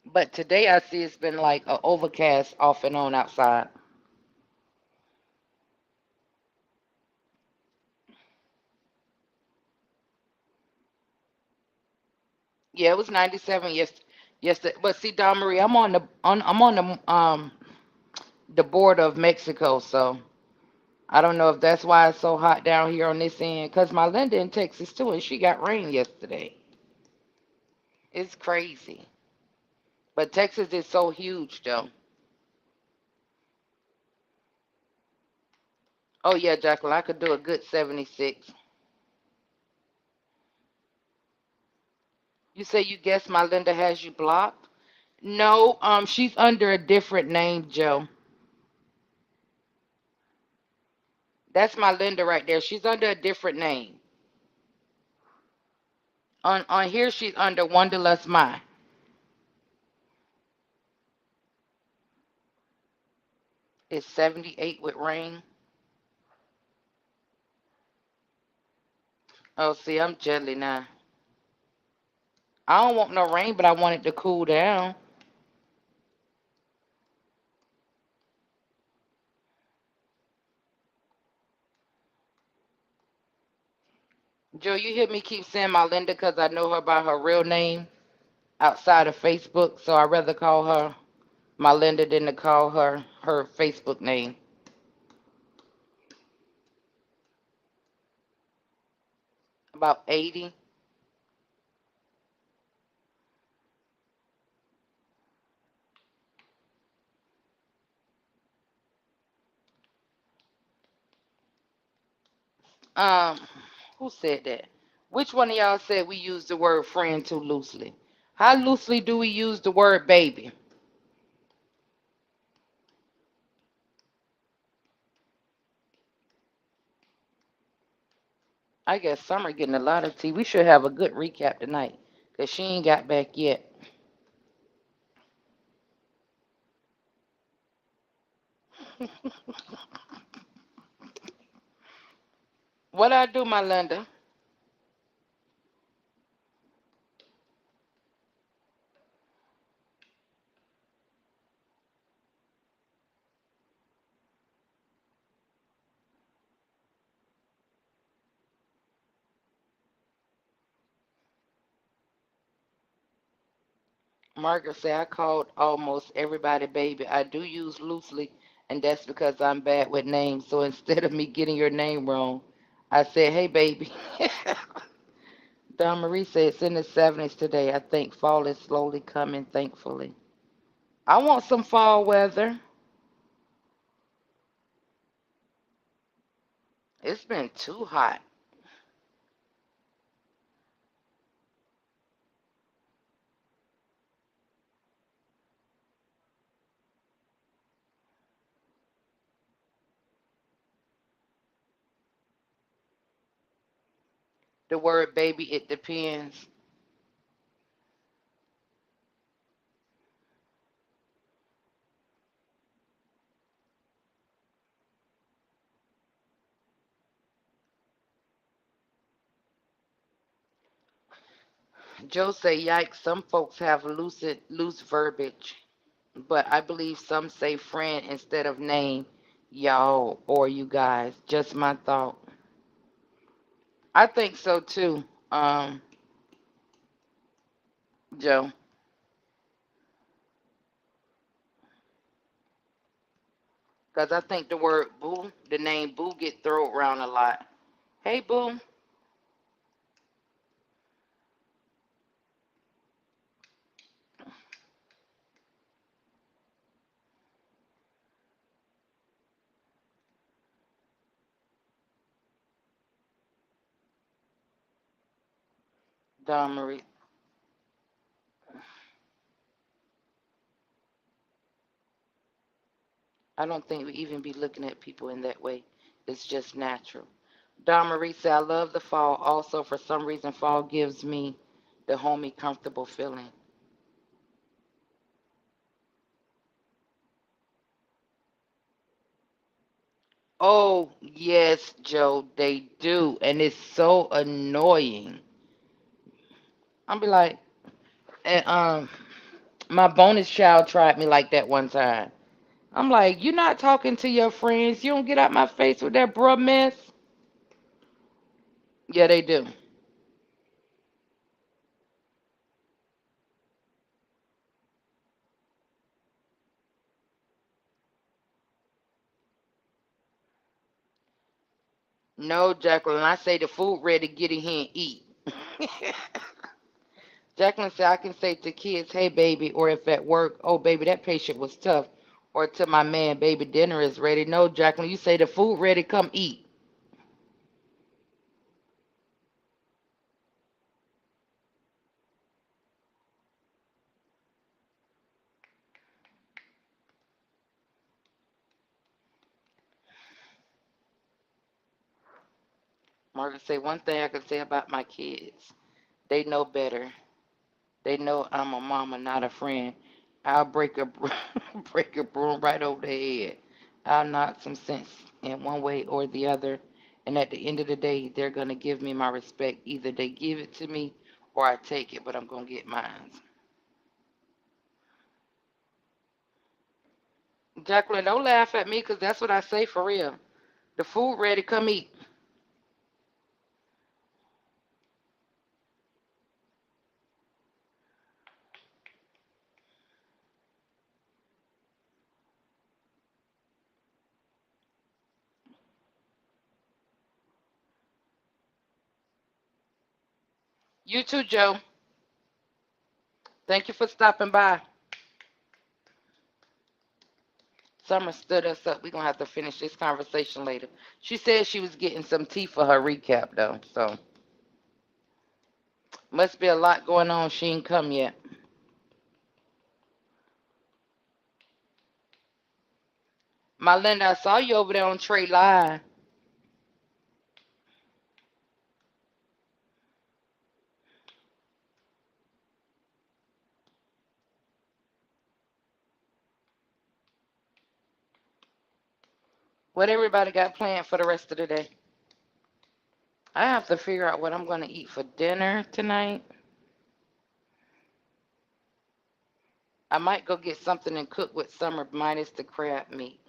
But today I see it's been like a overcast off and on outside. Yeah, it was 97 yesterday. But see, Don Marie, I'm on the border of Mexico, so I don't know if that's why it's so hot down here on this end. Cause my Linda in Texas too, and she got rain yesterday. It's crazy. But Texas is so huge, though. Oh yeah, Jacqueline, I could do a good 76. You say you guess my Linda has you blocked? No, she's under a different name, Joe. That's my Linda right there. She's under a different name. On here, she's under Wanderlust My. It's 78 with rain. Oh, see, I'm jelly now. I don't want no rain, but I want it to cool down. Joe, you hear me keep saying my Linda because I know her by her real name outside of Facebook, so I'd rather call her my Linda than to call her Facebook name. About 80. Um, who said that? Which one of y'all said we use the word friend too loosely? How loosely do we use the word baby? I guess Summer getting a lot of tea. We should have a good recap tonight, cause she ain't got back yet. What I do, my Linda? Margaret said, I called almost everybody baby. I do use loosely, and that's because I'm bad with names. So instead of me getting your name wrong, I said, hey, baby. Don Marie said, it's in the 70s today. I think fall is slowly coming, thankfully. I want some fall weather. It's been too hot. The word baby, it depends. Joe say, yikes, some folks have loose verbiage, but I believe some say friend instead of name, y'all or you guys. Just my thought. I think so too, Joe, because I think the word boo, the name boo, get thrown around a lot. Hey, boo, Don Marie. I don't think we even be looking at people in that way. It's just natural. Don Marie said, I love the fall. Also, for some reason, fall gives me the homey, comfortable feeling. Oh, yes, Joe, they do. And it's so annoying. I'll be like, and, my bonus child tried me like that one time. I'm like, you're not talking to your friends. You don't get out my face with that bruh mess. Yeah, they do. No, Jacqueline, I say the food ready, get in here and eat. Jacqueline said, I can say to kids, hey, baby, or if at work, oh, baby, that patient was tough. Or to my man, baby, dinner is ready. No, Jacqueline, you say the food ready, come eat. Margaret say, one thing I can say about my kids, they know better. They know I'm a mama, not a friend. I'll break a break a broom right over their head. I'll knock some sense in one way or the other. And at the end of the day, they're gonna give me my respect. Either they give it to me or I take it, but I'm gonna get mine. Jacqueline, don't laugh at me, 'cause that's what I say for real. The food ready, come eat. You too, Joe. Thank you for stopping by. Summer stood us up. We're gonna have to finish this conversation later. She said she was getting some tea for her recap though, so must be a lot going on. She ain't come yet. My Linda, I saw you over there on Trey Live. What everybody got planned for the rest of the day? I have to figure out what I'm going to eat for dinner tonight. I might go get something and cook with Summer minus the crab meat.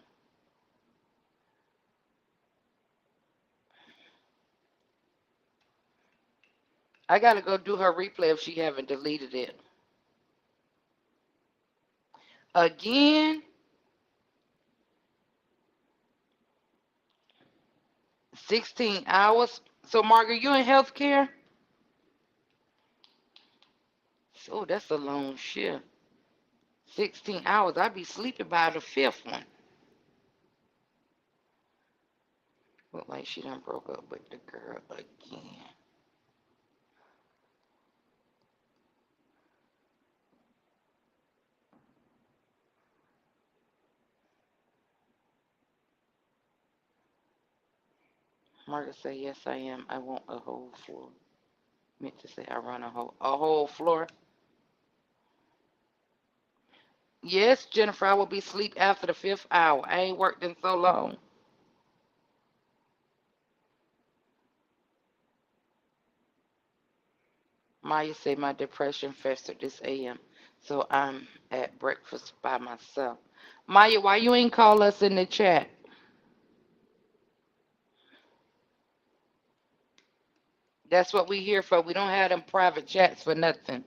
I got to go do her replay if she haven't deleted it. Again, 16 hours. So, Margaret, you in healthcare? Oh, that's a long shift. 16 hours. I'd be sleeping by the fifth one. Look like she done broke up with the girl again. Margaret say, yes, I am. I want a whole floor. Meant to say I run a whole floor. Yes, Jennifer, I will be asleep after the fifth hour. I ain't worked in so long. Maya say my depression festered this AM, so I'm at breakfast by myself. Maya, why you ain't call us in the chat? That's what we here for. We don't have them private chats for nothing.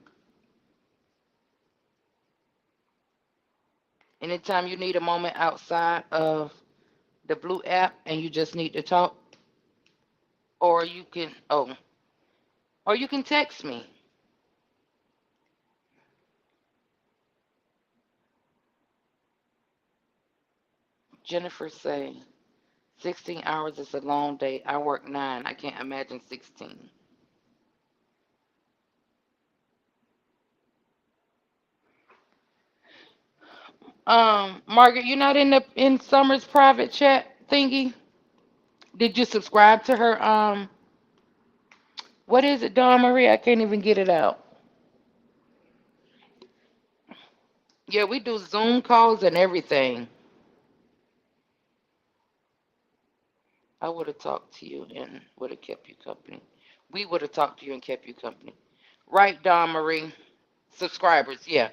Anytime you need a moment outside of the blue app and you just need to talk, or you can or you can text me. Jennifer say 16 hours is a long day. I work 9. I can't imagine 16. Margaret, you're not in Summer's private chat thingy? Did you subscribe to her what is it, Dawn Marie? I can't even get it out. Yeah, we do Zoom calls and everything. I would have talked to you and would have kept you company. We would have talked to you and kept you company. Right, Dawn Marie? Subscribers, yeah.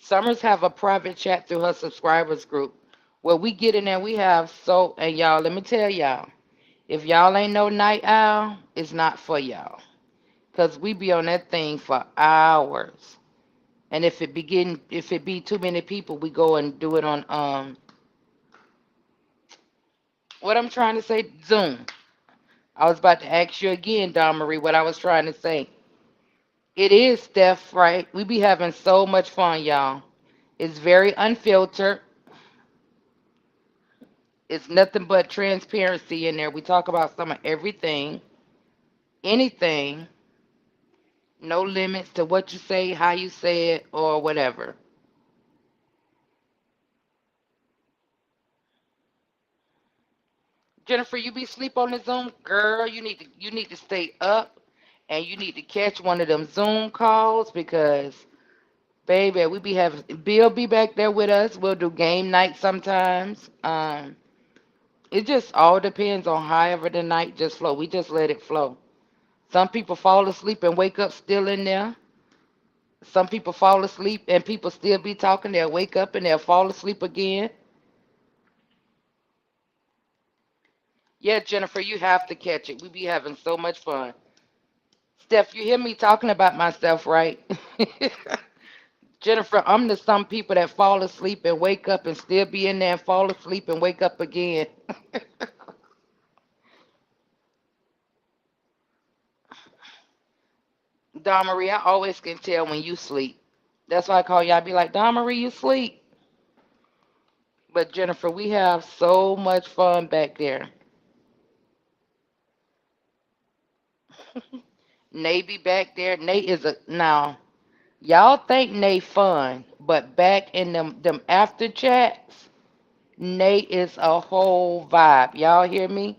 Summers have a private chat through her subscribers group where we get in there. We have and y'all, let me tell y'all, if y'all ain't no night owl, it's not for y'all. Cause we be on that thing for hours. And if it be too many people, we go and do it on what I'm trying to say, Zoom. I was about to ask you again, Don Marie, what I was trying to say. It is, Steph, right? We be having so much fun, y'all. It's very unfiltered. It's nothing but transparency in there. We talk about some of everything, anything, no limits to what you say, how you say it, or whatever. Jennifer, you be sleep on the Zoom, girl. You need to stay up, and you need to catch one of them Zoom calls because, baby, we be having Bill be back there with us. We'll do game night sometimes. It just all depends on however the night just flow. We just let it flow. Some people fall asleep and wake up still in there. Some people fall asleep and people still be talking. They'll wake up and they'll fall asleep again. Yeah, Jennifer, you have to catch it. We be having so much fun. Steph, you hear me talking about myself, right? Jennifer, I'm the some people that fall asleep and wake up and still be in there and fall asleep and wake up again. Don Marie, I always can tell when you sleep. That's why I call you. I be like, Don Marie, you sleep. But Jennifer, we have so much fun back there. Nate be back there. Nate is a now. Y'all think Nate fun, but back in them after chats, Nate is a whole vibe. Y'all hear me?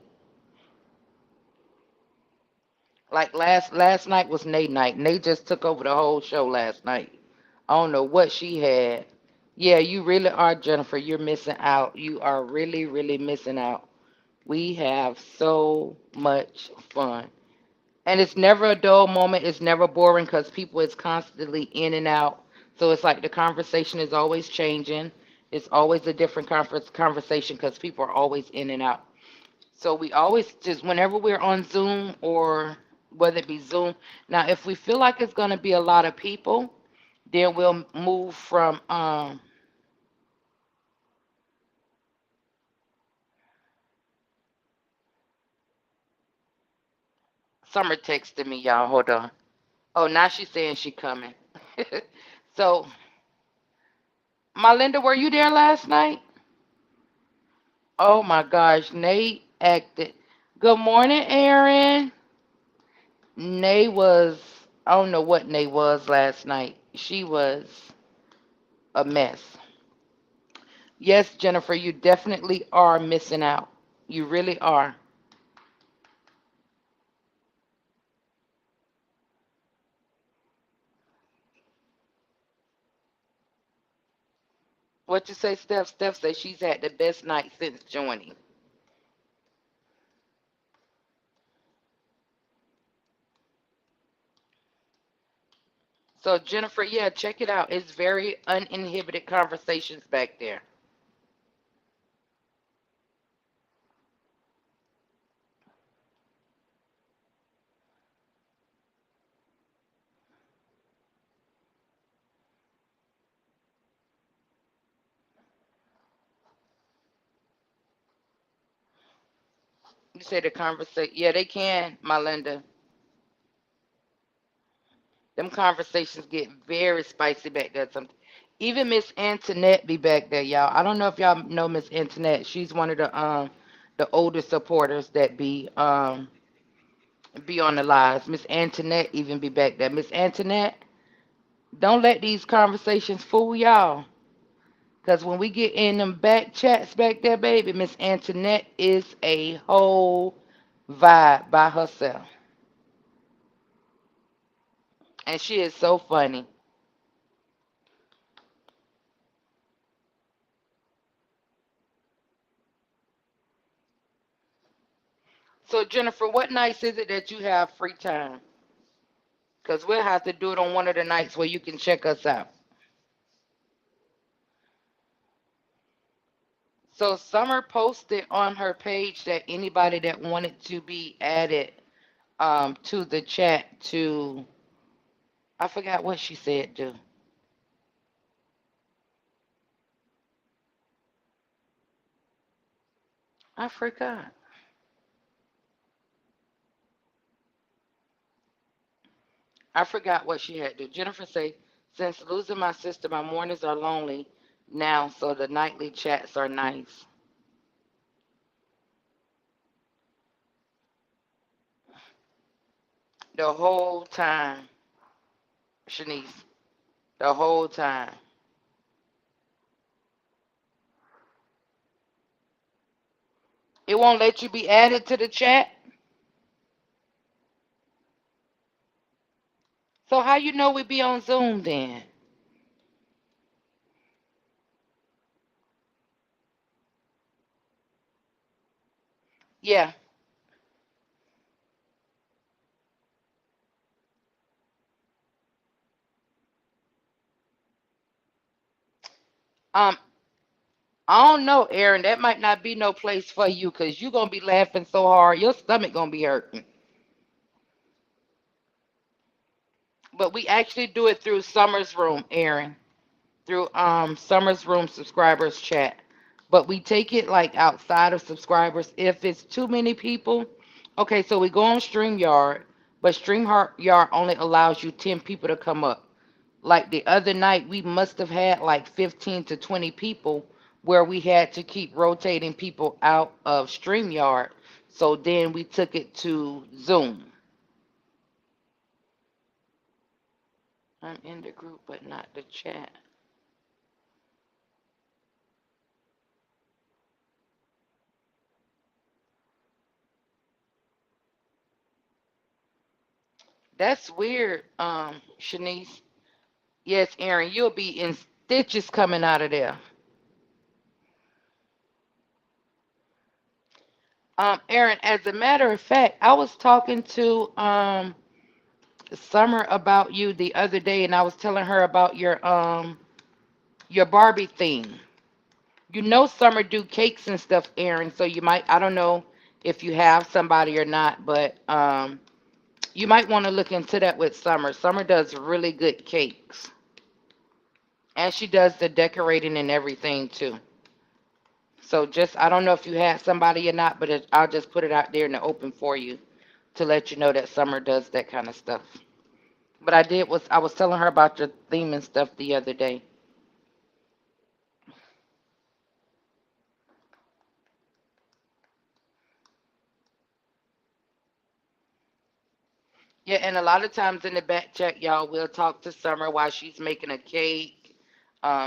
Like last night was Nate night. Nate just took over the whole show last night. I don't know what she had. Yeah, you really are, Jennifer. You're missing out. You are really, really missing out. We have so much fun. And it's never a dull moment. It's never boring because people is constantly in and out. So it's like the conversation is always changing. It's always a different conversation because people are always in and out. So we always just whenever we're on Zoom or whether it be Zoom. Now, if we feel like it's going to be a lot of people, then we'll move from Summer texted me, y'all. Hold on. Oh, now she's saying she coming. So, my Linda, were you there last night? Oh my gosh, Nate acted. Good morning, Aaron. Nate was, I don't know what Nate was last night. She was a mess. Yes, Jennifer, you definitely are missing out. You really are. What you say, Steph? Steph says she's had the best night since joining. So, Jennifer, yeah, check it out. It's very uninhibited conversations back there. You say the conversation, yeah, they can, my Linda. Them conversations get very spicy back there. Some, even Miss Antoinette be back there, y'all. I don't know if y'all know Miss Antoinette. She's one of the older supporters that be on the lives. Miss Antoinette even be back there. Miss Antoinette, don't let these conversations fool y'all. Cause when we get in them back chats back there, baby, Miss Antoinette is a whole vibe by herself. And she is so funny. So Jennifer, what nights is it that you have free time? Because we'll have to do it on one of the nights where you can check us out. So Summer posted on her page that anybody that wanted to be added to the chat to, I forgot what she said, do. I forgot. I forgot what she had to do. Jennifer say, since losing my sister, my mornings are lonely now, so the nightly chats are nice. The whole time, Shanice. The whole time. It won't let you be added to the chat. So how you know we be on Zoom then? Yeah. Um, I don't know, Aaron. That might not be no place for you because you're gonna be laughing so hard, your stomach gonna be hurting. But we actually do it through Summer's room, Aaron. Through Summer's room subscribers chat. But we take it like outside of subscribers. If it's too many people, okay, so we go on StreamYard, but StreamYard only allows you 10 people to come up. Like the other night, we must have had like 15 to 20 people where we had to keep rotating people out of StreamYard. So then we took it to Zoom. I'm in the group, but not the chat. That's weird, Shanice. Yes, Aaron, you'll be in stitches coming out of there. Aaron, as a matter of fact, I was talking to Summer about you the other day, and I was telling her about your Barbie theme. You know Summer do cakes and stuff, Aaron, so you might, I don't know if you have somebody or not, but you might want to look into that with Summer. Summer does really good cakes. And she does the decorating and everything too. So just I don't know if you had somebody or not, but I'll just put it out there in the open for you to let you know that Summer does that kind of stuff. But I was telling her about your theme and stuff the other day. Yeah, and a lot of times in the back check, y'all, we'll talk to Summer while she's making a cake.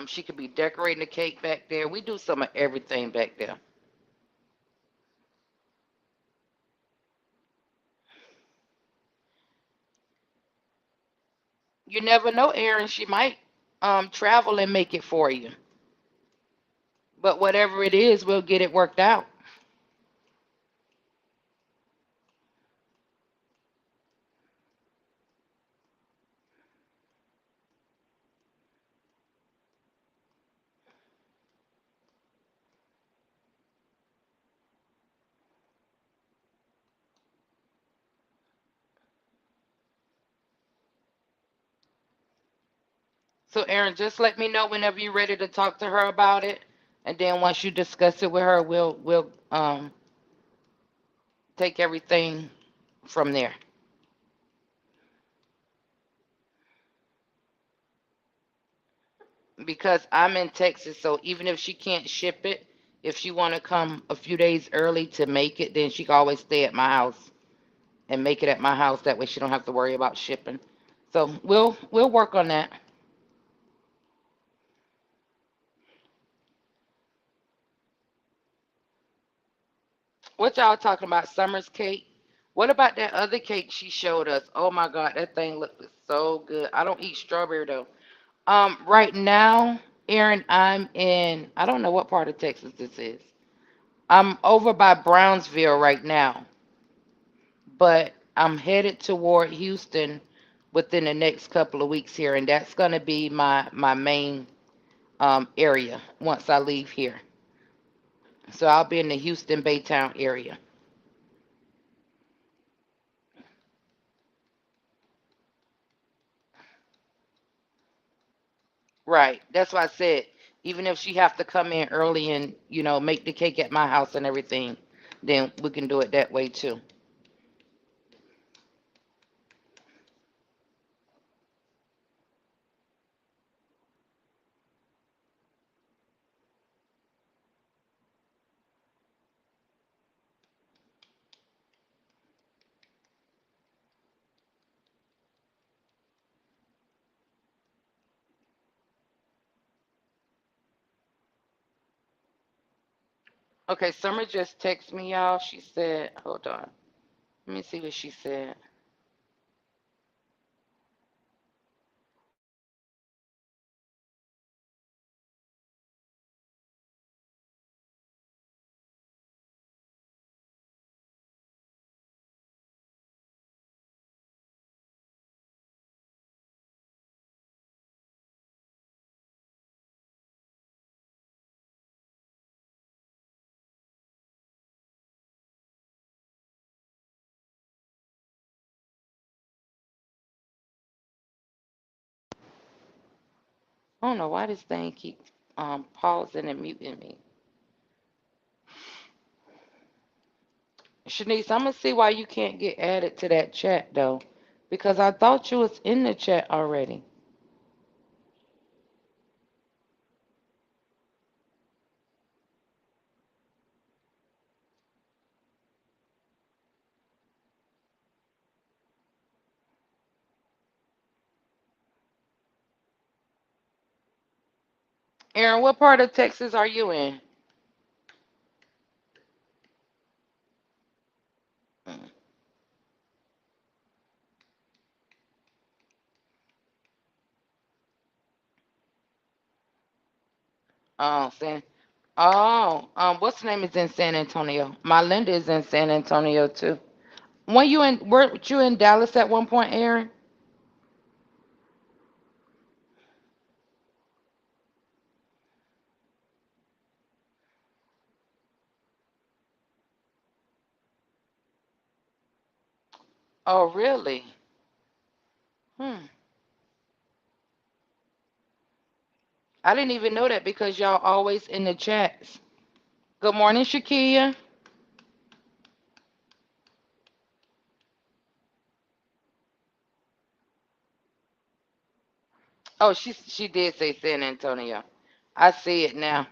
She could be decorating the cake back there. We do some of everything back there. You never know, Aaron. She might travel and make it for you. But whatever it is, we'll get it worked out. So, Aaron, just let me know whenever you're ready to talk to her about it, and then once you discuss it with her, we'll take everything from there. Because I'm in Texas, so even if she can't ship it, if she want to come a few days early to make it, then she can always stay at my house and make it at my house. That way, she don't have to worry about shipping. So we'll work on that. What y'all talking about? Summer's cake? What about that other cake she showed us? Oh my God, that thing looked so good. I don't eat strawberry though. Right now, Aaron, I'm in, I don't know what part of Texas this is. I'm over by Brownsville right now, but I'm headed toward Houston within the next couple of weeks here, and that's gonna be my main area once I leave here. So I'll be in the Houston Baytown area. Right. That's why I said even if she have to come in early and make the cake at my house and everything, then we can do it that way too. Okay, Summer just texted me, y'all. She said, hold on. Let me see what she said. I don't know why this thing keeps pausing and muting me. Shanice, I'm gonna see why you can't get added to that chat though. Because I thought you was in the chat already. Aaron, what part of Texas are you in? Mm. Oh, San. Oh, what's the name is in San Antonio? My Linda is in San Antonio too. When you in, weren't you in Dallas at one point, Aaron? Oh, really? Hmm. I didn't even know that because y'all always in the chats. Good morning, Shakia. Oh, she did say San Antonio. I see it now.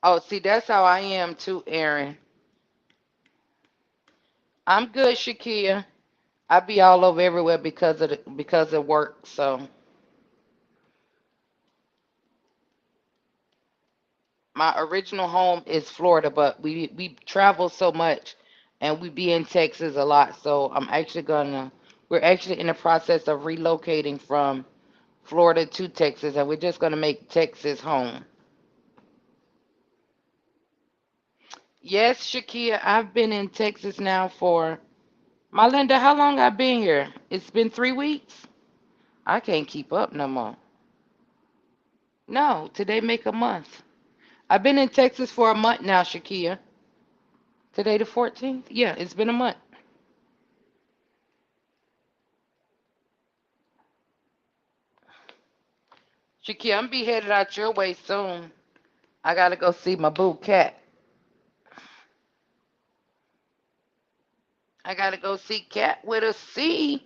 Oh, see, that's how I am too, Aaron. I'm good, Shakia. I be all over everywhere because of work. So my original home is Florida, but we travel so much, and we be in Texas a lot. So we're actually in the process of relocating from Florida to Texas, and we're just gonna make Texas home. Yes, Shakia, I've been in Texas now for my Linda. How long I been here? It's been 3 weeks. I can't keep up no more. No, today make a month. I've been in Texas for a month now, Shakia. Today the 14th? Yeah, it's been a month. Shakia, I'm be headed out your way soon. I gotta go see my boo cat. I gotta go see Cat with a C.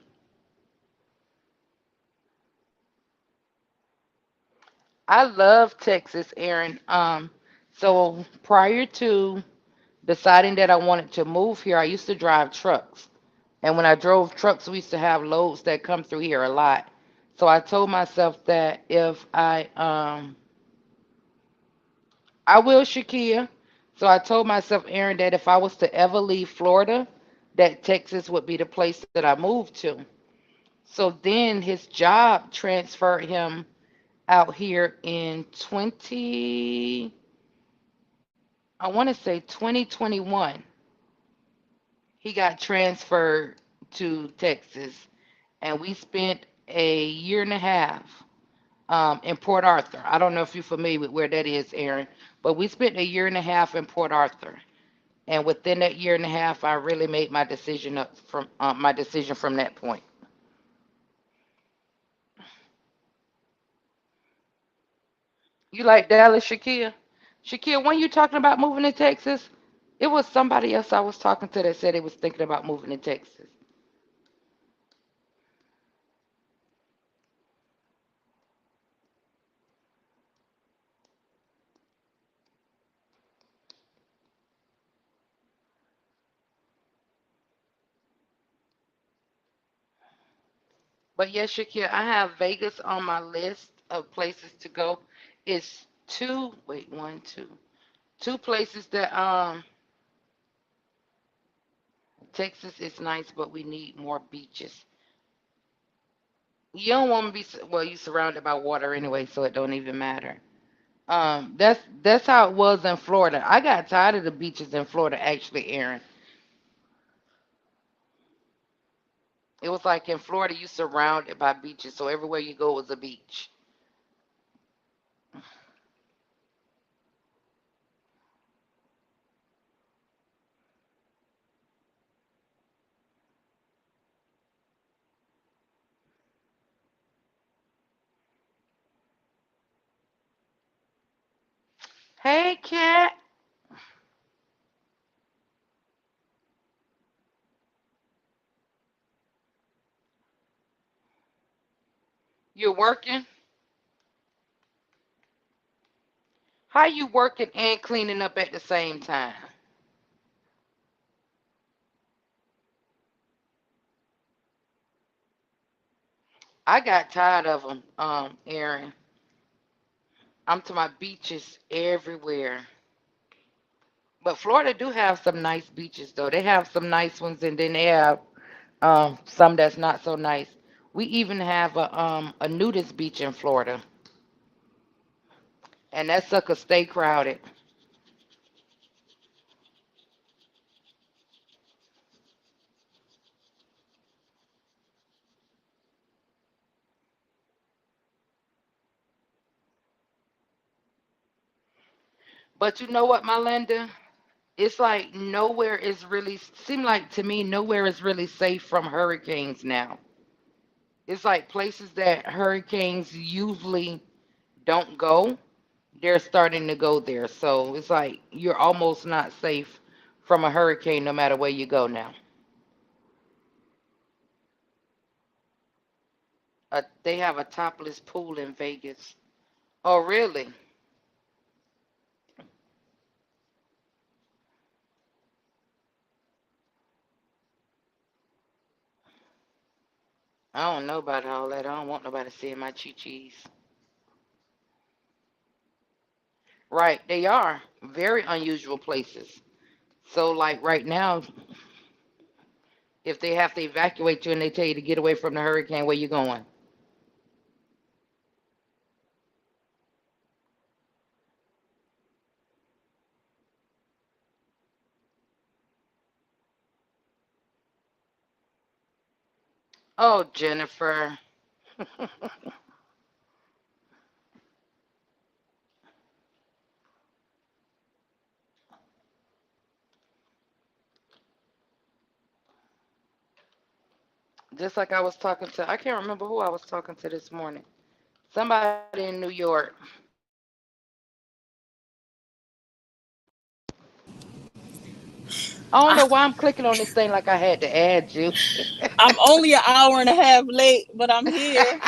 I love Texas, Aaron. So prior to deciding that I wanted to move here, I used to drive trucks. And when I drove trucks, we used to have loads that come through here a lot. So I told myself that if I will, Shakia. So I told myself, Aaron, that if I was to ever leave Florida, that Texas would be the place that I moved to. So then his job transferred him out here in I want to say 2021. He got transferred to Texas, and we spent a year and a half in Port Arthur. I don't know if you're familiar with where that is, Aaron, but we spent a year and a half in Port Arthur. And within that year and a half, I really made my decision from that point. You like Dallas, Shakia? Shakia, when you talking about moving to Texas, it was somebody else I was talking to that said they was thinking about moving to Texas. But yes, Shakia, I have Vegas on my list of places to go. It's two places that Texas is nice, but we need more beaches. You don't want to well, you surrounded by water anyway, so it don't even matter. That's how it was in Florida. I got tired of the beaches in Florida, actually, Aaron. It was like in Florida, you surrounded by beaches, so everywhere you go was a beach. Hey, cat, you're working? How you working and cleaning up at the same time? I got tired of them, Aaron. I'm to my beaches everywhere. But Florida do have some nice beaches though. They have some nice ones, and then they have some that's not so nice. We even have a nudist beach in Florida, and that sucker stay crowded. But you know what, my Linda? It's like nowhere is really seem like to me nowhere is really safe from hurricanes now. It's like places that hurricanes usually don't go, they're starting to go there. So it's like you're almost not safe from a hurricane no matter where you go now. They have a topless pool in Vegas. Oh, really? I don't know about all that. I don't want nobody seeing my chi-chis. Right, they are very unusual places. So, like right now, if they have to evacuate you and they tell you to get away from the hurricane, where you going? Oh, Jennifer. Just like I was talking to, I can't remember who I was talking to this morning. Somebody in New York. I don't know why I'm clicking on this thing like I had to add you. I'm only an hour and a half late, but I'm here.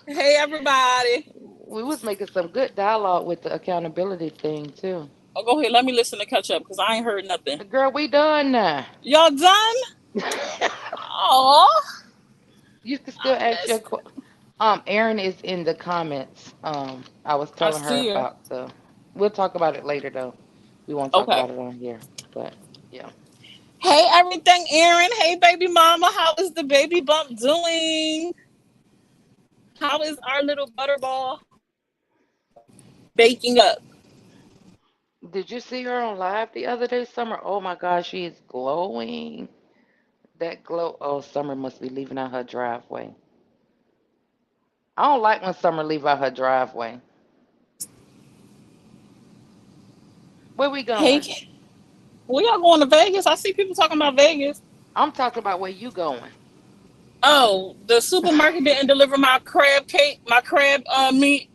Hey, everybody. We was making some good dialogue with the accountability thing too. Oh, go ahead. Let me listen to catch up because I ain't heard nothing. Girl, we done now. Y'all done? Oh, You can still I ask your missed. question. Erin is in the comments. I was I telling her see her. about the. We'll talk about it later though. We won't talk Okay. about it on here, but yeah. Hey, everything, Aaron. Hey, baby mama. How is the baby bump doing? How is our little butterball baking up? Did you see her on live the other day, Summer? Oh my gosh, she is glowing. That glow. Oh, Summer must be leaving out her driveway. I don't like when Summer leave out her driveway. Where we going? Hey, we are going to Vegas. I see people talking about Vegas. I'm talking about where you going. Oh, the supermarket didn't deliver my crab cake, my crab meat.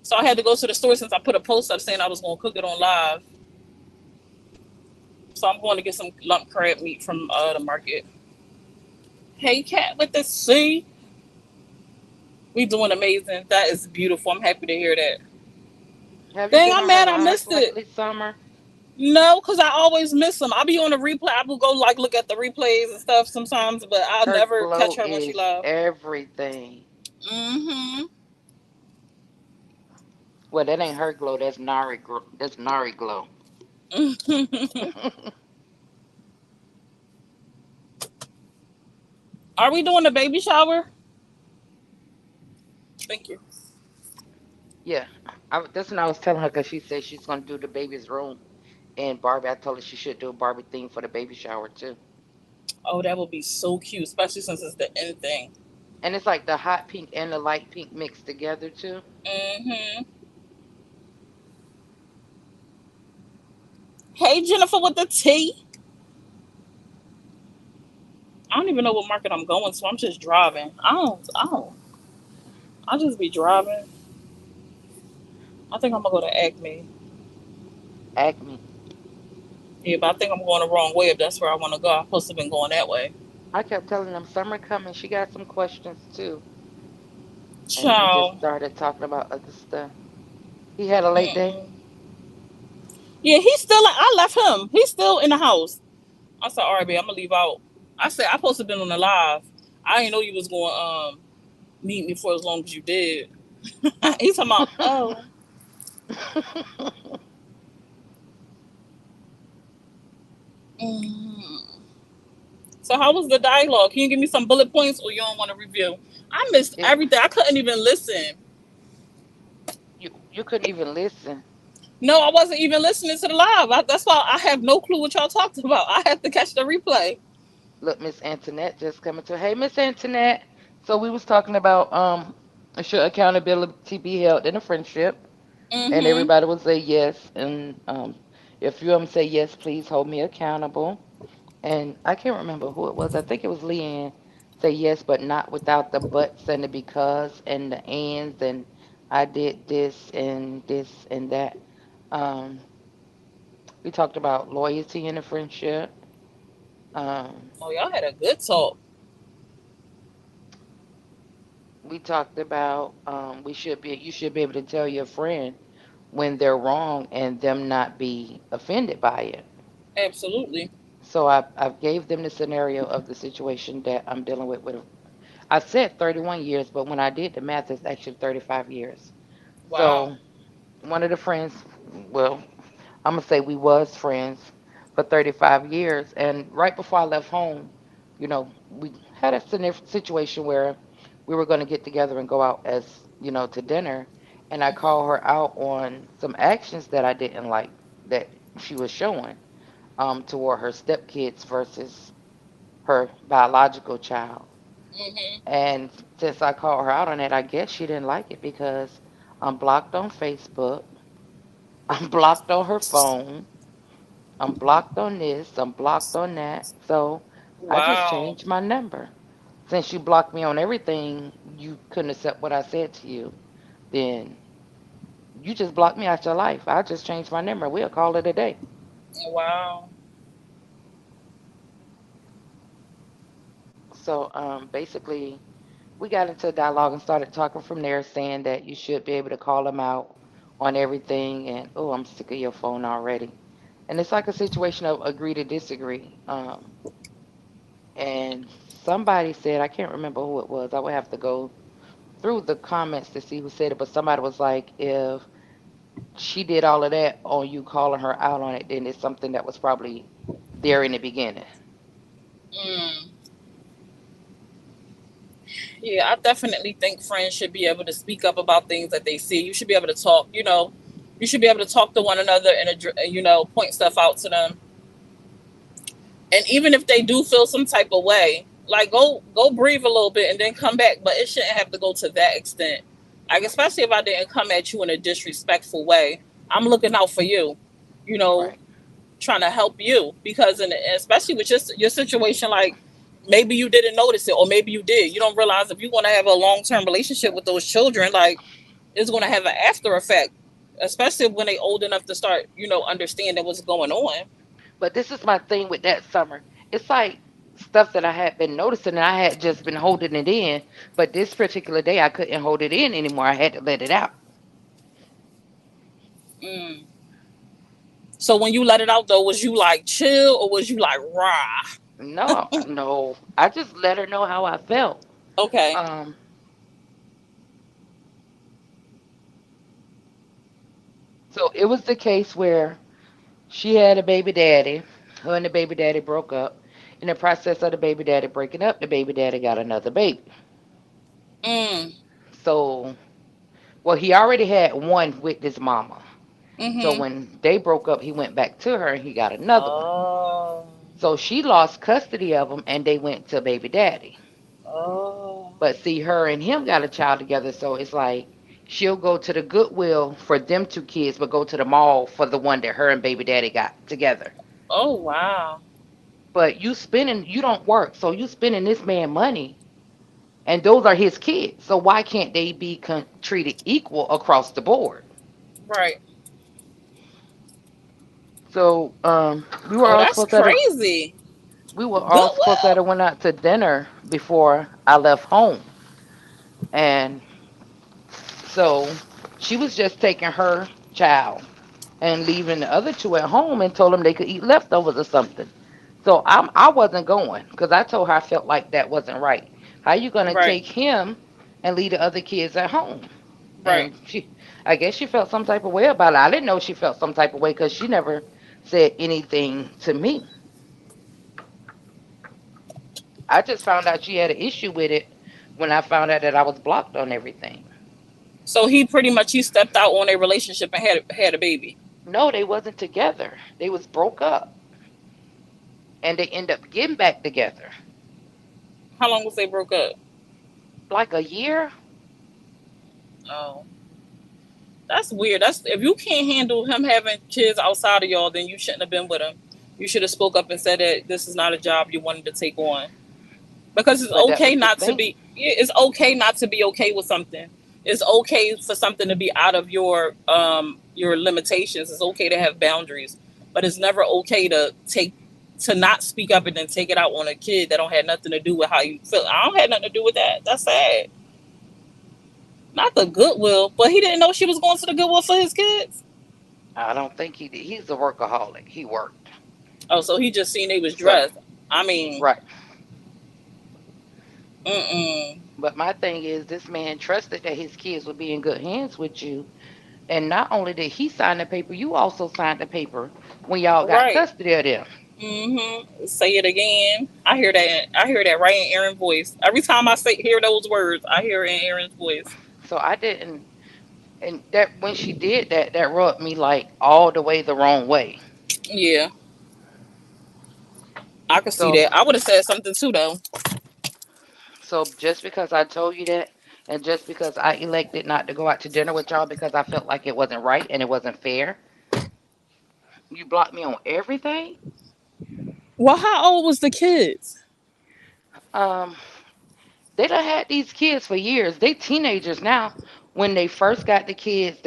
So I had to go to the store since I put a post up saying I was going to cook it on live. So I'm going to get some lump crab meat from the market. Hey, cat with the C. We doing amazing. That is beautiful. I'm happy to hear that. Have you Dang, been I'm on her mad I lives missed it. lately, Summer? No, because I always miss them. I'll be on the replay. I will go like look at the replays and stuff sometimes, but I'll Her never catch glow her when she is live. everything. Mm-hmm. Well, that ain't her glow. That's Nari. That's Nari glow. Are we doing a baby shower? Thank you. Yeah, that's what I was telling her because she said she's gonna do the baby's room. And Barbie, I told her she should do a Barbie theme for the baby shower too. Oh, that would be so cute, especially since it's the end thing. And it's like the hot pink and the light pink mixed together too. Mm-hmm. Hey, Jennifer with the T. I don't even know what market I'm going, so I'm just driving. I'll just be driving. I think I'm gonna go to Acme. Acme. Yeah, but I think I'm going the wrong way if that's where I want to go. I'm supposed to have been going that way. I kept telling them summer coming. She got some questions too, and we just Ciao. started talking about other stuff. He had a late day. Mm-mm. Yeah, he's still. I left him. He's still in the house. I said, "All right, babe, I'm gonna leave out." I said, "I supposed to have been on the live. I didn't know you was going meet me for as long as you did." He's talking about, "Oh, Mm. So how was the dialogue? Can you give me some bullet points, or you don't want to review? I missed It, everything. I couldn't even listen. you couldn't even listen. No, I wasn't even listening to the live. That's why I have no clue what y'all talked about. I have to catch the replay. Look, Miss Antoinette just coming to. Hey, Miss Antoinette. So we was talking about should accountability be held in a friendship, and Mm-hmm. everybody would say yes. And if you say yes, please hold me accountable. And I can't remember who it was. I think it was Leanne. Say yes, but not without the buts and the because and the ands and I did this and that. Um, we talked about loyalty in a friendship. Um, Oh, y'all had a good talk. we talked about you should be able to tell your friend when they're wrong and them not be offended by it. Absolutely. So I've gave them the scenario of the situation that I'm dealing with. I said 31 years, but when I did the math, it's actually 35 years. Wow. So one of the friends, well, I'm gonna say we was friends for 35 years, and right before I left home, we had a situation where we were gonna get together and go out as to dinner, and I called her out on some actions that I didn't like that she was showing toward her stepkids versus her biological child. Mm-hmm. And since I called her out on it, I guess she didn't like it because I'm blocked on Facebook. I'm blocked on her phone. I'm blocked on this. I'm blocked on that. So I just Wow. changed my number. Since you blocked me on everything, you couldn't accept what I said to you, then you just blocked me out your life. I just changed my number. We'll call it a day. Wow. So basically, we got into a dialogue and started talking from there, saying that you should be able to call them out on everything. And oh, I'm sick of your phone already. And it's like a situation of agree to disagree. And somebody said, I can't remember who it was. I would have to go through the comments to see who said it, but somebody was like, if she did all of that on you calling her out on it, then it's something that was probably there in the beginning. Mm. Yeah, I definitely think friends should be able to speak up about things that they see. You should be able to talk. You should be able to talk to one another and point stuff out to them. And even if they do feel some type of way, like go breathe a little bit and then come back. But it shouldn't have to go to that extent. Like especially if I didn't come at you in a disrespectful way. I'm looking out for you. You know, Right. trying to help you because especially with your situation, like maybe you didn't notice it or maybe you did. You don't realize if you want to have a long-term relationship with those children, like it's going to have an after effect, especially when they old enough to start understanding what's going on. But this is my thing with that summer. It's like stuff that I had been noticing and I had just been holding it in. But this particular day, I couldn't hold it in anymore. I had to let it out. Mm. So when you let it out though, was you like chill or was you like rah? No, no. I just let her know how I felt. Okay. Um, so it was the case where she had a baby daddy. Her and the baby daddy broke up. In the process of the baby daddy breaking up, the baby daddy got another baby. Mm. So, well, he already had one with his mama. So Mm-hmm. when they broke up, he went back to her and he got another one. Oh. So she lost custody of him and they went to baby daddy. Oh. But see, her and him got a child together. So it's like she'll go to the Goodwill for them two kids, but go to the mall for the one that her and baby daddy got together. Oh wow. But you don't work. So you spending this man money and those are his kids. So why can't they be treated equal across the board? Right. So Oh, that's crazy. we were all supposed to have Goodwill. went out to dinner before I left home, and so she was just taking her child and leaving the other two at home and told them they could eat leftovers or something. So I wasn't going because I told her I felt like that wasn't right. How you gonna Right. take him and leave the other kids at home? Right. And I guess she felt some type of way about it. I didn't know she felt some type of way because she never said anything to me. I just found out she had an issue with it when I found out that I was blocked on everything. So he stepped out on a relationship and had a baby. No, they wasn't together. They was broke up, and they end up getting back together. How long was they broke up? Like a year. Oh, that's weird. That's if you can't handle him having kids outside of y'all, then you shouldn't have been with him. You should have spoke up and said that this is not a job you wanted to take on. Because it's But that okay was the not to thing. be. Yeah, it's okay not to be okay with something. It's okay for something to be out of your limitations. It's okay to have boundaries, but it's never okay to not speak up and then take it out on a kid that don't have nothing to do with how you feel. I don't have nothing to do with that. That's sad. Not the Goodwill, but he didn't know she was going to the Goodwill for his kids. I don't think he did. He's a workaholic. He worked. Oh, so he just seen they was So dressed. I mean, right. mm-mm. But my thing is, this man trusted that his kids would be in good hands with you. And not only did he sign the paper, you also signed the paper when y'all got Right. custody of them. Say it again. I hear that. I hear that right in Aaron's voice. Every time I hear those words, I hear it in Aaron's voice. So I didn't, and that when she did that, that rubbed me like all the way the wrong way. Yeah, I could see So, that. I would have said something too, though. so just because I told you that, and just because I elected not to go out to dinner with y'all because I felt like it wasn't right and it wasn't fair, you blocked me on everything. Well, how old was the kids? Um, they done had these kids for years. They teenagers now. When they first got the kids,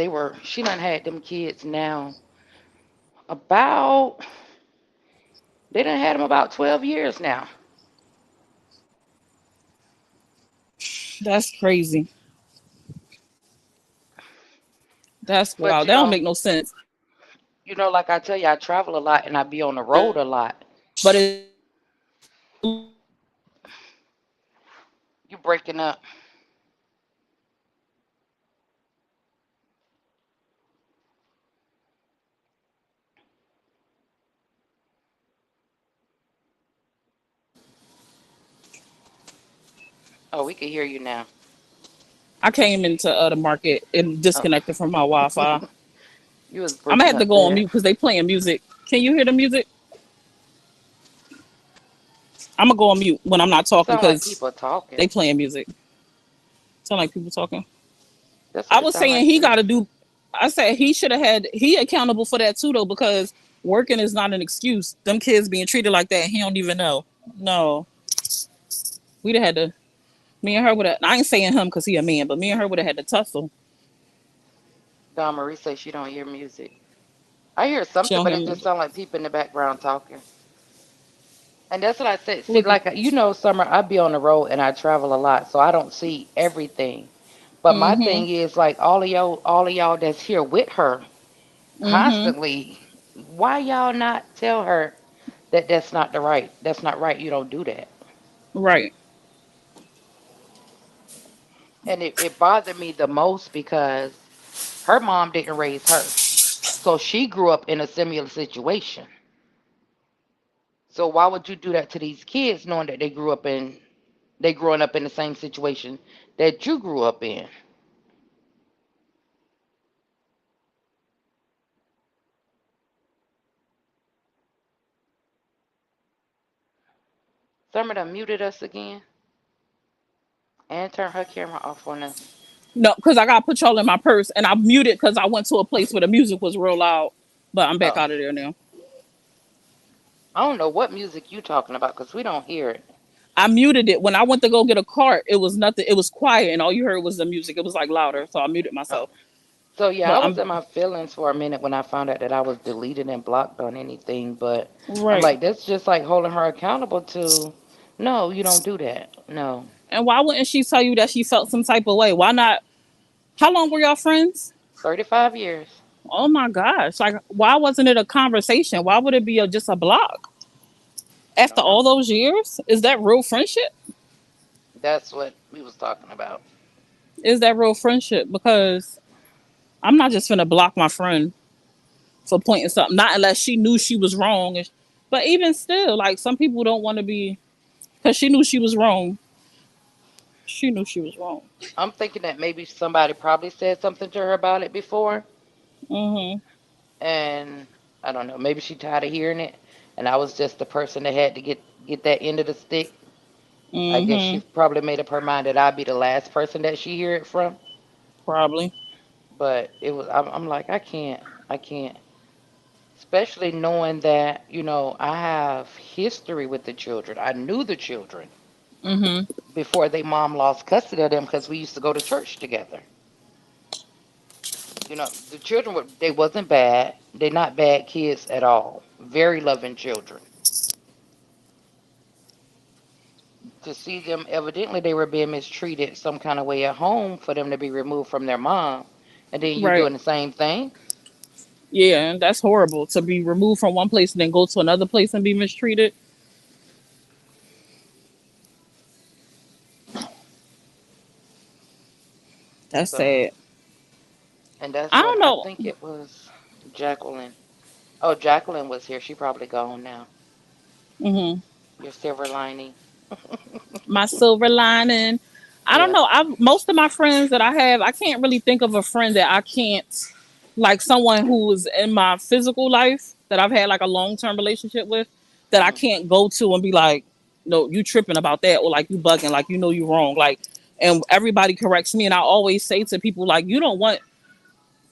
she done had them kids now about they done had them about 12 years now. That's crazy. That's But wild. That don't make no sense. like I tell you, I travel a lot and I be on the road a lot. But it's You breaking up. Oh, we can hear you now. I came into the market and Oh. disconnected from my Wi-Fi. You was I'm gonna breaking have to up go on bad. mute because they playing music. Can you hear the music? I'm gonna go on mute when I'm not talking Sound like because people talking. they playing music. Sound like people talking. That's I what it was sound saying like he to got me. to do. I said he should have had. He accountable for that too though because working is not an excuse. Them kids being treated like that, he don't even know. No, we'd have had to. Me and her would have. I ain't saying him because he a man, but me and her would have had to tussle. Don Marie says she don't hear music. I hear She something, don't but hear it me. just sound like people in the background talking. And that's what I said. See, Look at. like Summer, I be on the road and I travel a lot, so I don't see everything. But my Mhm. thing is like all of y'all that's here with her Mhm. constantly. Why y'all not tell her that that's not right. You don't do that. Right. And it bothered me the most because her mom didn't raise her, so she grew up in a similar situation. So why would you do that to these kids, knowing that they growing up in the same situation that you grew up in? Summer done muted us again and turned her camera off on us. No, because I got to put y'all in my purse, and I muted because I went to a place where the music was real loud. But I'm back Oh, out of there now. I don't know what music you talking about because we don't hear it. I muted it when I went to go get a cart. It was nothing. It was quiet, and all you heard was the music. It was like louder, so I muted Oh, myself. so yeah, I But was I'm in my feelings for a minute when I found out that I was deleted and blocked on anything, but I'm right. like, that's just like holding her accountable to. No, you don't do that. No, And why wouldn't she tell you that she felt some type of way? Why not? How long were y'all friends? 35 years. Oh my gosh! Like, why wasn't it a conversation? Why would it be just a block I after don't know. all those years? Is that real friendship? That's what we was talking about. Is that real friendship? Because I'm not just gonna block my friend for pointing something. Not unless she knew she was wrong. But even still, like some people don't want to be. because she knew she was wrong. She knew she was wrong. I'm thinking that maybe somebody probably said something to her about it before, Mhm. and I don't know. Maybe she tired of hearing it, and I was just the person that had to get that end of the stick. I guess she Mhm. probably made up her mind that I'd be the last person that she hear it from. Probably. But it was. I'm like, I can't. I can't. Especially knowing that, I have history with the children. I knew the children Mhm. before they mom lost custody of them because we used to go to church together. The children they wasn't bad. They're not bad kids at all. Very loving children. To see them, evidently they were being mistreated some kind of way at home for them to be removed from their mom, and then you Right. doing the same thing. Yeah, and that's horrible to be removed from one place and then go to another place and be mistreated. That's So, sad. and that's I when don't I know. think it was Jacqueline. Oh, Jacqueline was here. She probably gone now. Mhm. Your silver lining. My silver lining. I don't Yeah. know. I most of my friends that I have, I can't really think of a friend that I can't like someone who was in my physical life that I've had like a long term relationship with that I Mm. can't go to and be like, no, you tripping about that or like you bugging, like you know you wrong. Like and everybody corrects me and I always say to people like you don't want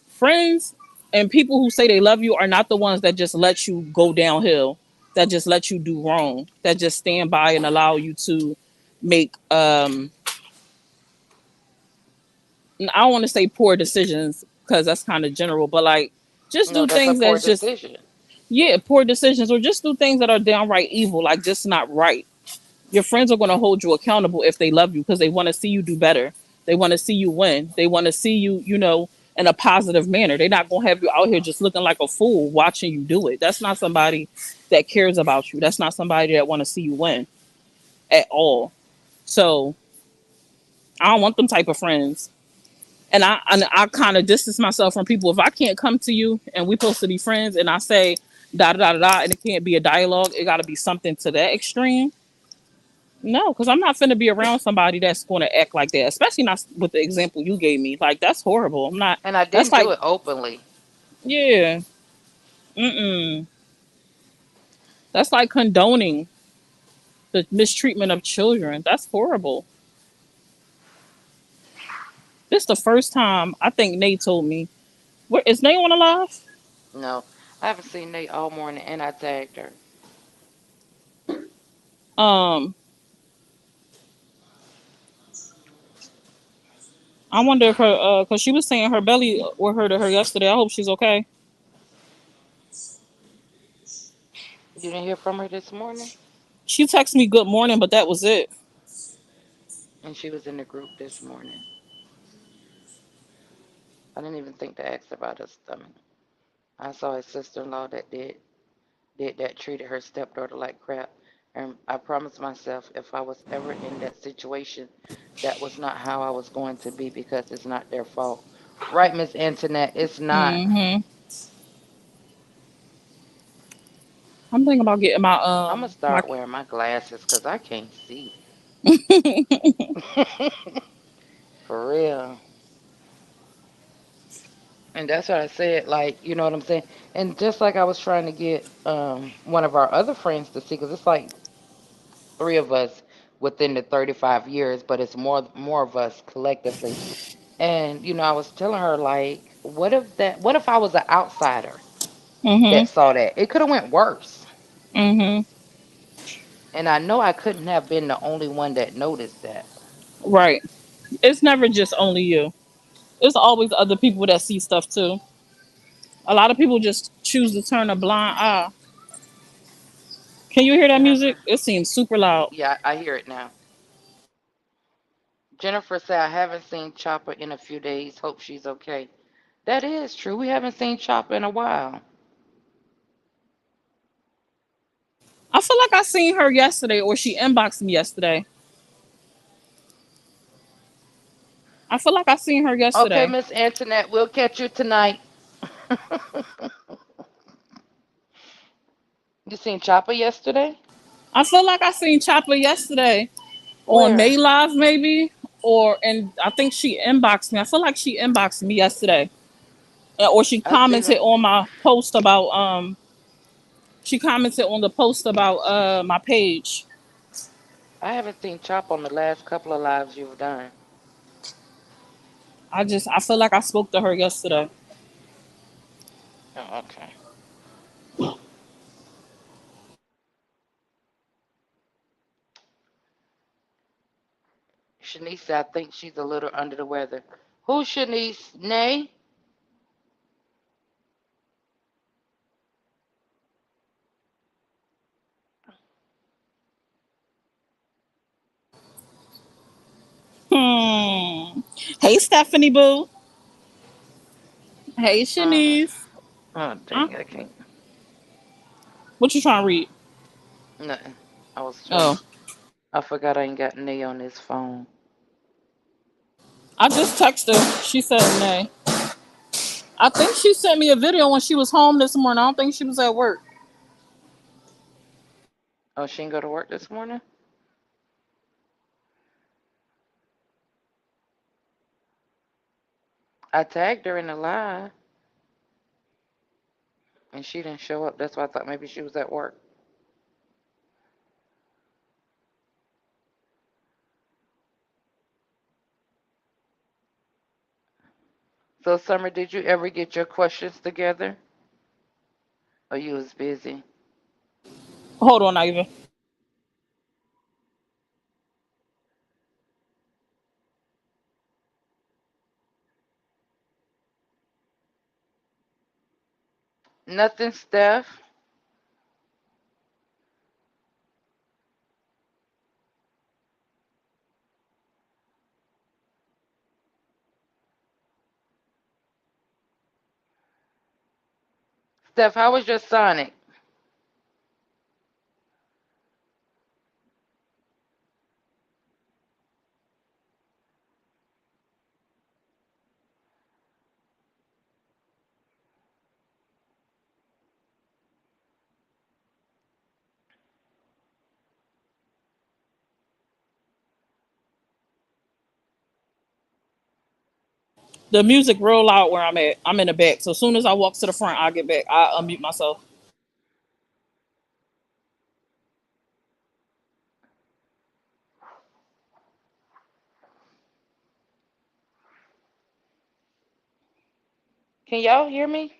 friends and people who say they love you are not the ones that just let you go downhill, that just let you do wrong, that just stand by and allow you to make I don't want to say poor decisions because that's kind of general, but like just No, do that's a things poor that's just decision. yeah, poor decisions or just do things that are downright evil, like just not right. Your friends are going to hold you accountable if they love you because they want to see you do better. They want to see you win. They want to see you, in a positive manner. They're not going to have you out here just looking like a fool watching you do it. That's not somebody that cares about you. That's not somebody that want to see you win at all. So I don't want them type of friends. And I kind of distance myself from people. If I can't come to you and we supposed to be friends, and I say da da da da, and it can't be a dialogue, it got to be something to that extreme. No, because I'm not finna be around somebody that's going to act like that, especially not with the example you gave me. Like that's horrible. I'm not. And I That's didn't do like, it openly. yeah, mm. That's like condoning the mistreatment of children. That's horrible. This is the first time I think Nate told me. Where is Nate on alive? No, I haven't seen Nate all morning, and I tagged her. Um, I wonder if her, cause she was saying her belly were hurt her yesterday. I hope she's okay. You didn't hear from her this morning, She texted me good morning, but that was it. and she was in the group this morning. I didn't even think to ask about her stomach. I saw his sister-in-law that did that, treated her stepdaughter like crap, and I promised myself if I was ever in that situation, that was not how I was going to be because it's not their fault. Right, Miss Antoinette? It's not. Mm-hmm. I'm thinking about getting my I'm gonna my. start wearing my glasses because I can't see. For real. And that's what I said, like, you know what I'm saying? And just like I was trying to get one of our other friends to see, because it's like three of us within the 35 years, but it's more of us collectively. And I was telling her like, what if I was an outsider Mm-hmm. that saw that? It could have went worse. Mm-hmm. And I know I couldn't have been the only one that noticed that. Right. It's never just only you. It's always other people that see stuff too. A lot of people just choose to turn a blind eye. Can you hear that music? Jennifer, It seems super loud. yeah, I hear it now. Jennifer said I haven't seen Chopper in a few days. Hope she's okay. That is true. We haven't seen Chopper in a while. I feel like I seen her yesterday, or she inboxed me yesterday. I feel like I seen her Okay, yesterday. Miss Antoinette, we'll catch you tonight. You seen Chopper yesterday? I feel like I seen Chopper yesterday on Where? May Live, maybe, or and I think she inboxed me. I feel like she inboxed me yesterday, or she I seen commented him. on my post about She commented on the post about my page. I haven't seen Chop on the last couple of lives you've done. I feel like I spoke to her yesterday. Oh, okay. Shanice said, I think she's a little under the weather. Who's Shanice? Nay? Hmm. Hey Stephanie Boo. Hey Uh, Shanice. oh, Huh? dang, I can't. What you trying to read? Nothing. I was trying Oh, to. I forgot I ain't got Nay on this phone. I just texted her. She said nay. I think she sent me a video when she was home this morning. I don't think she was at work. Oh, she didn't go to work this morning? I tagged her in the live, and she didn't show up. That's why I thought maybe she was at work. So, Summer, did you ever get your questions together? Or you was busy? Hold on, Iva. Nothing, Steph. Steph, how was your Sonic? The music real loud where I'm at. I'm in the back. So as soon as I walk to the front, I'll get back. I'll unmute myself. Can y'all hear me?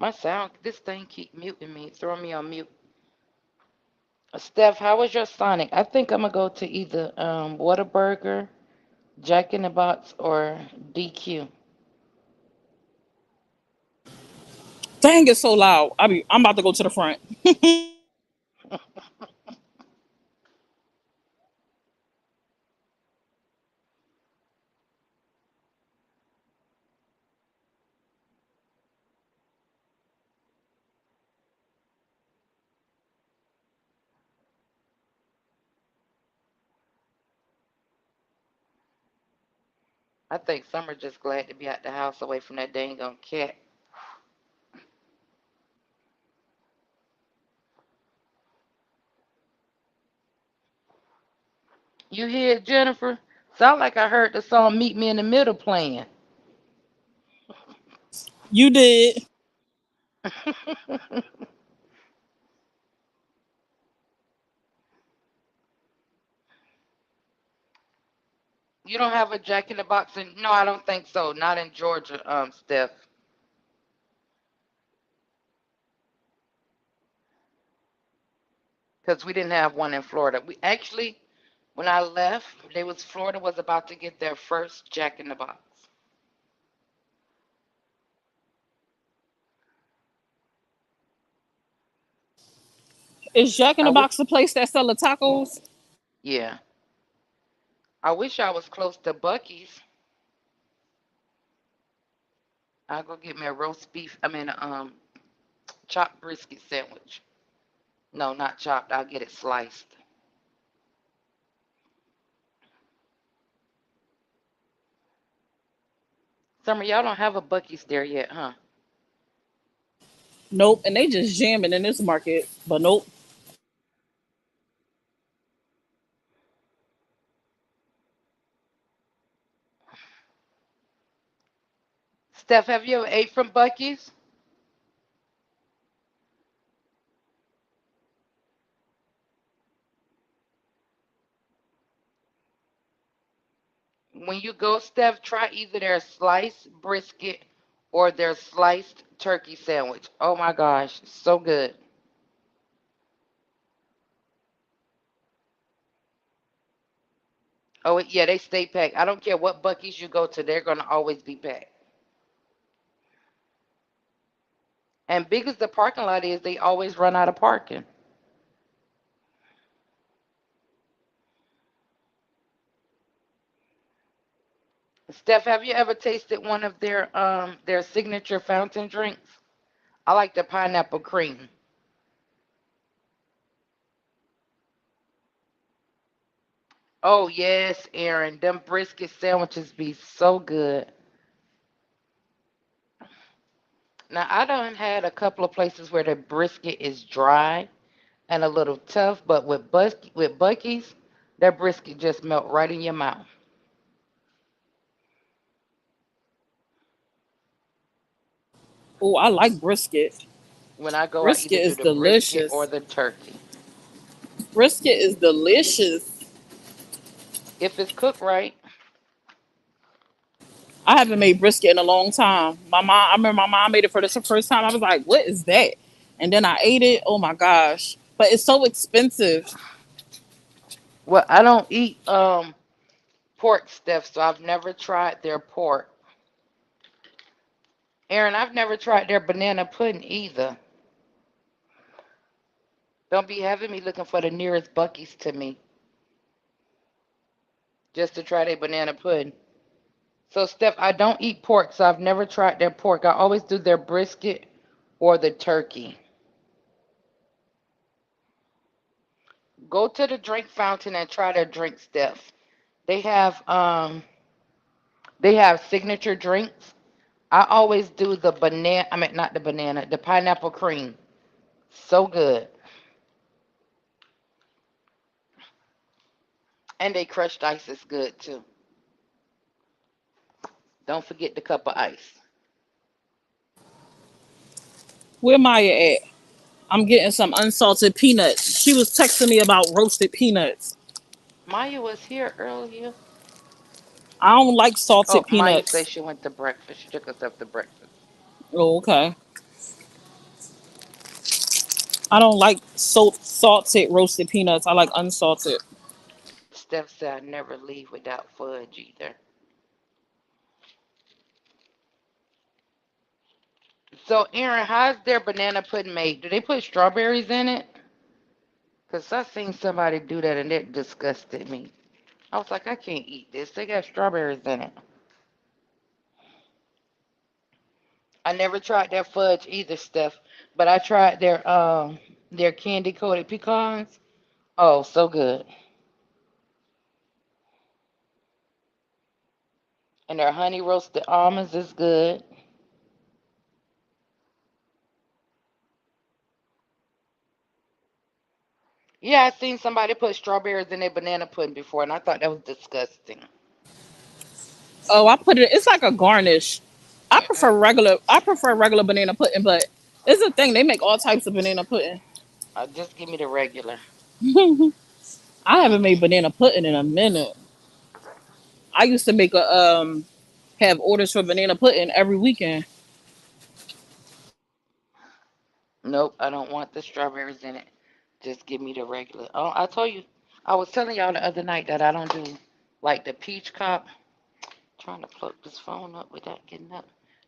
My sound, this thing keep muting me, throwing me on mute. Steph, how was your Sonic? I think I'm gonna go to either Whataburger, Jack in the Box, or DQ. Dang, it's so loud. I'm about to go to the front. I think Summer just glad to be out the house away from that dang on cat. You hear it, Jennifer? Sound like I heard the song "Meet Me in the Middle" playing. You did. You don't have a Jack in the Box in? No, I don't think so. Not in Georgia, Steph. Because we didn't have one in Florida. We actually, when I left, they was Florida was about to get their first Jack in the Box. Is Jack in I the wish, Box the place that sell the tacos? yeah, I wish I was close to Bucky's. I'll go get me a roast beef. I mean, chopped brisket sandwich. No, not chopped. I'll get it sliced. Summer, y'all don't have a Bucky's there yet, huh? Nope. And they just jamming in this market. But nope. Steph, have you ever ate from Bucky's? When you go, Steph, try either their sliced brisket or their sliced turkey sandwich. Oh my gosh, so good. Oh yeah, they stay packed. I don't care what Bucky's you go to, they're gonna always be packed. And big as the parking lot is, they always run out of parking. Steph, have you ever tasted one of their signature fountain drinks? I like the pineapple cream. Oh yes, Aaron, them brisket sandwiches be so good. Now I done had a couple of places where the brisket is dry and a little tough, but with Bucky's, that brisket just melt right in your mouth. Oh, I like brisket. When I go, I either Brisket do is the brisket or delicious. the turkey. Brisket is delicious. If it's cooked right. I haven't made brisket in a long time. I remember my mom made it for the first time. I was like, "What is that?" And then I ate it. Oh my gosh! But it's so expensive. Well, I don't eat pork stuff, so I've never tried their pork. Aaron, I've never tried their banana pudding either. Don't be having me looking for the nearest Bucky's to me just to try their banana pudding. So, Steph, I don't eat pork, so I've never tried their pork. I always do their brisket or the turkey. Go to the drink fountain and try their drink, Steph. They have um they have signature drinks. I always do the banana, I mean not the banana, the pineapple cream. So good. And they crushed ice is good too. Don't forget the cup of ice. Where Maya at? I'm getting some unsalted peanuts. She was texting me about roasted peanuts. Maya was here earlier. I don't like Oh, salted Maya says peanuts. she went to breakfast. She took herself to breakfast. Oh, okay. I don't like salted roasted peanuts. I like unsalted. Steph said I never leave without fudge either. So, Aaron, how's their banana pudding made? Do they put strawberries in it? Because I seen somebody do that and it disgusted me. I was like, I can't eat this. They got strawberries in it. I never tried their fudge either, Steph, but I tried their candy coated pecans. Oh, so good. And their honey roasted almonds is good. Yeah, I seen somebody put strawberries in their banana pudding before, and I thought that was disgusting. Oh, I put it. It's like a garnish. I prefer Mm-mm. regular. I prefer regular banana pudding, but it's a thing. They make all types of banana pudding. Just give me the regular. I haven't made banana pudding in a minute. I used to make a have orders for banana pudding every weekend. Nope, I don't want the strawberries in it. Just give me the regular. Oh, I told you, I was telling y'all the other night that I don't do like the peach cob. Trying to plug this phone up without getting up.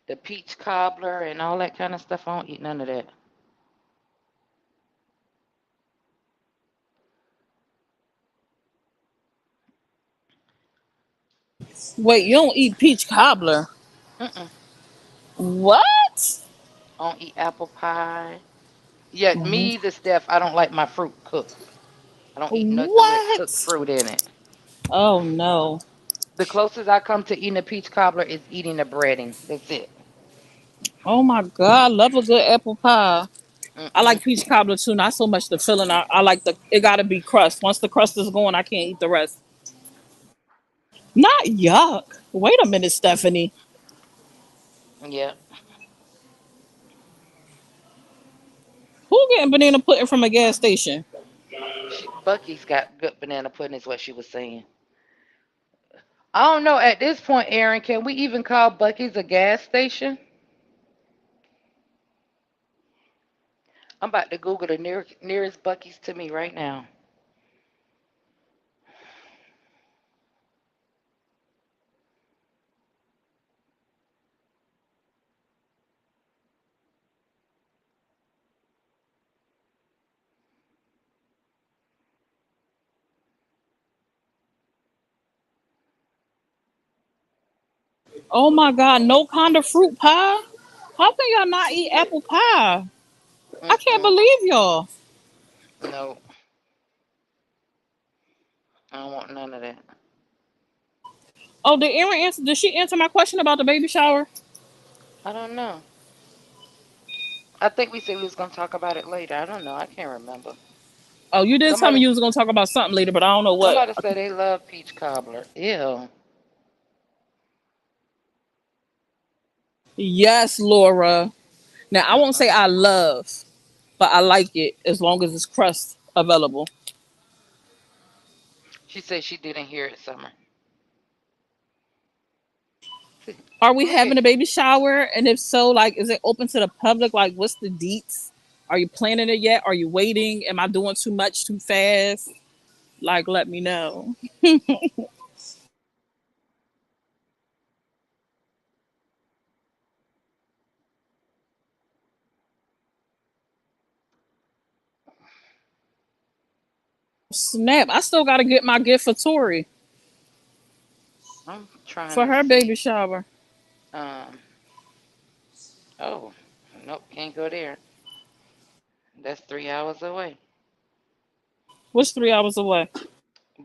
The peach cobbler and all that kind of stuff. I don't eat none of that. Wait, you don't eat peach cobbler? Mm-mm. What? I don't eat apple pie. Yeah, me, the Steph, I don't like my fruit cooked. I don't eat nothing with cooked What? fruit in it. Oh no. The closest I come to eating a peach cobbler is eating a breading. That's it. Oh my god, I love a good apple pie. I Mm-mm. like peach cobbler too. Not so much the filling. I like the. It got to be crust. Once the crust is going, I can't eat the rest. Not yuck. Wait a minute, Stephanie. Yeah. Who getting banana pudding from a gas station? Bucky's got good banana pudding, is what she was saying. I don't know. At this point, Aaron, can we even call Bucky's a gas station? I'm about to Google the nearest Bucky's to me right now. Oh my God, no kind of fruit pie? How can y'all not eat apple pie? I can't Mm-mm. believe y'all. No, I don't want none of that. Oh, did Erin answer? Did she answer my question about the baby shower? I don't know. I think we said we was gonna talk about it later. I don't know. I can't remember. Oh, you did tell me Somebody, you was gonna talk about something later, but I don't know what. somebody said they love peach cobbler. Ew. Yes, Laura. Now I won't say Mm-mm. I love, but I like it as long as it's crust available. She said she didn't hear it, Summer. Are we Look at having a baby shower? And if so, like, is it open to the public? Like, what's the deets? Are you planning it yet? Are you waiting? Am I doing too much too fast? Like, let me know. Snap! I still got to get my gift for Tori I'm trying for to her baby see. shower. Um. Oh, nope, can't go there. That's 3 hours away. What's 3 hours away?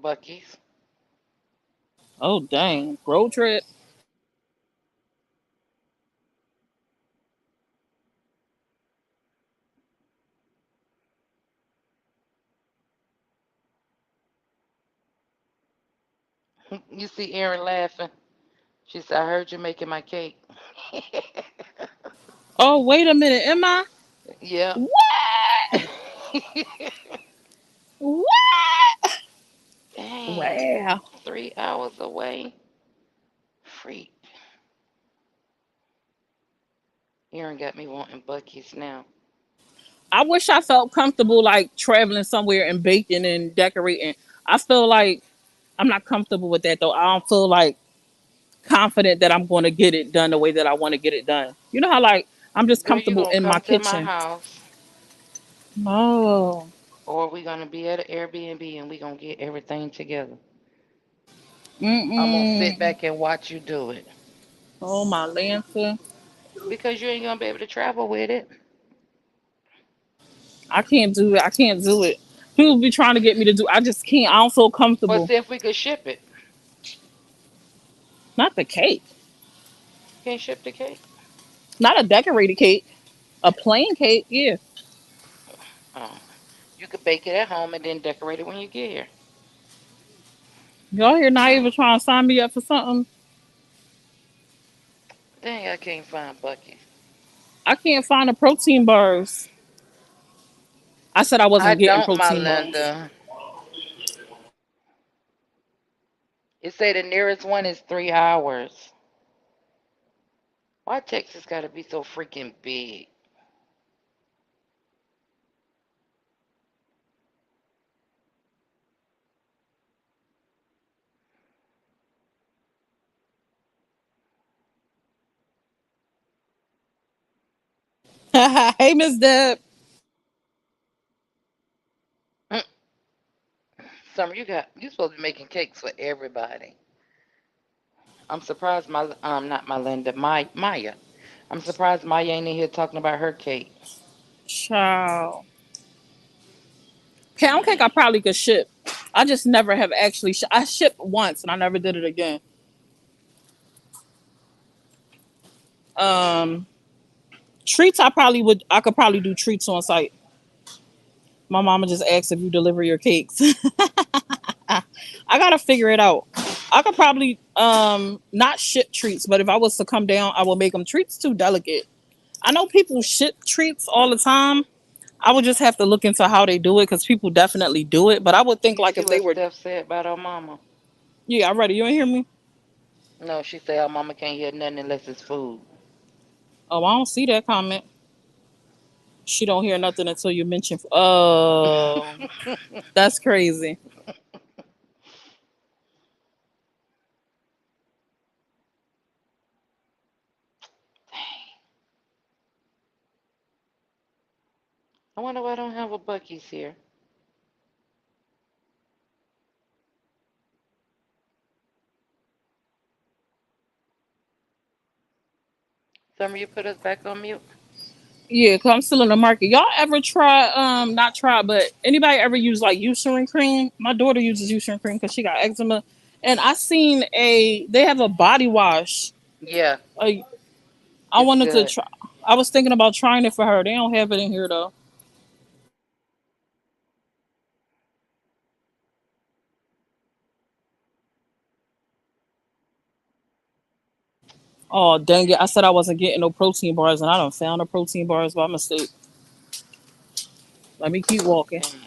Bucky's. Oh dang, road trip. You see Erin laughing. She said, "I heard you making my cake." Oh wait a minute, am I? Yep. What? What? Dang. Wow. 3 hours away. Freak. Erin got me wanting Bucky's now. I wish I felt comfortable like traveling somewhere and baking and decorating. I feel like I'm not comfortable with that though. I don't feel like confident that I'm going to get it done the way that I want to get it done. You know how like I'm just Girl, you comfortable gonna in my come to my kitchen. house, Oh. or we gonna be at an Airbnb and we gonna get everything together. I'm gonna sit Mm-mm. back and watch you do it Oh my Lancer. because you ain't gonna be able to travel with it. I can't do it. I can't do it. People be trying to get me to do. I just can't. I don't feel Well, comfortable. see if we could ship it. Not the cake. Can't ship the cake. Not a decorated cake. A plain cake. Yeah. Oh, you could bake it at home and then decorate it when you get here. Y'all here not even trying to sign me up for something. Dang, I can't find Bucky's. I can't find the protein bars. I said I I wasn't getting don't, my protein bars. Linda. It say the nearest one is 3 hours. Why Texas gotta be so freaking big? Hey, Miss Deb. Mm, Summer, you supposed to be making cakes for everybody. I'm surprised not my Linda, my Maya. I'm surprised Maya ain't in here talking about her cake. Child. Pound cake I probably could ship. I just never have actually. I shipped once and I never did it again. Um, treats I probably would. I could probably do treats on site. My mama just asked if you deliver your cakes. I gotta figure it out. I could probably not ship treats, but if I was to come down, I would make them treats too delicate. I know people ship treats all the time. I would just have to look into how they do it because people definitely do it. But I would think You like see if they what were, Steph said about her mama? yeah, I'm ready. You ain't hear me? No, she said her mama can't hear nothing unless it's food. Oh, I don't see that comment. She don't hear nothing until you mention. Oh, that's crazy. I wonder why I don't have a Bucky's here. Summer, you put us back on mute. Yeah, cause I'm still in the market. Y'all ever try not try, but anybody ever use like eucerin cream? My daughter uses eucerin cream because she got eczema, and I seen they have a body wash. Yeah, Like I it's wanted to good. try. I was thinking about trying it for her. They don't have it in here though. Oh dang it! I said I wasn't getting no protein bars, and I don't found the protein bars by mistake. Let me keep walking. Dang.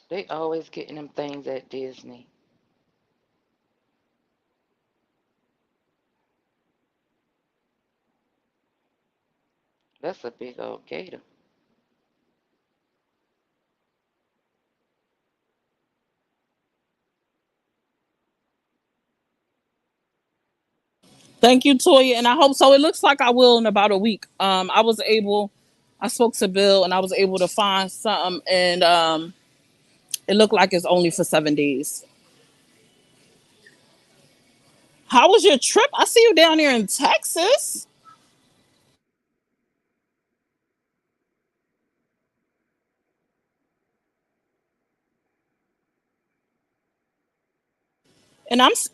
They always getting them things at Disney. That's a big old gator. Thank you, Toya, and I hope so. It looks like I will in about a week. I spoke to Bill, and I was able to find something, and it looked like it's only for 7 days. How was your trip? I see you down here in Texas,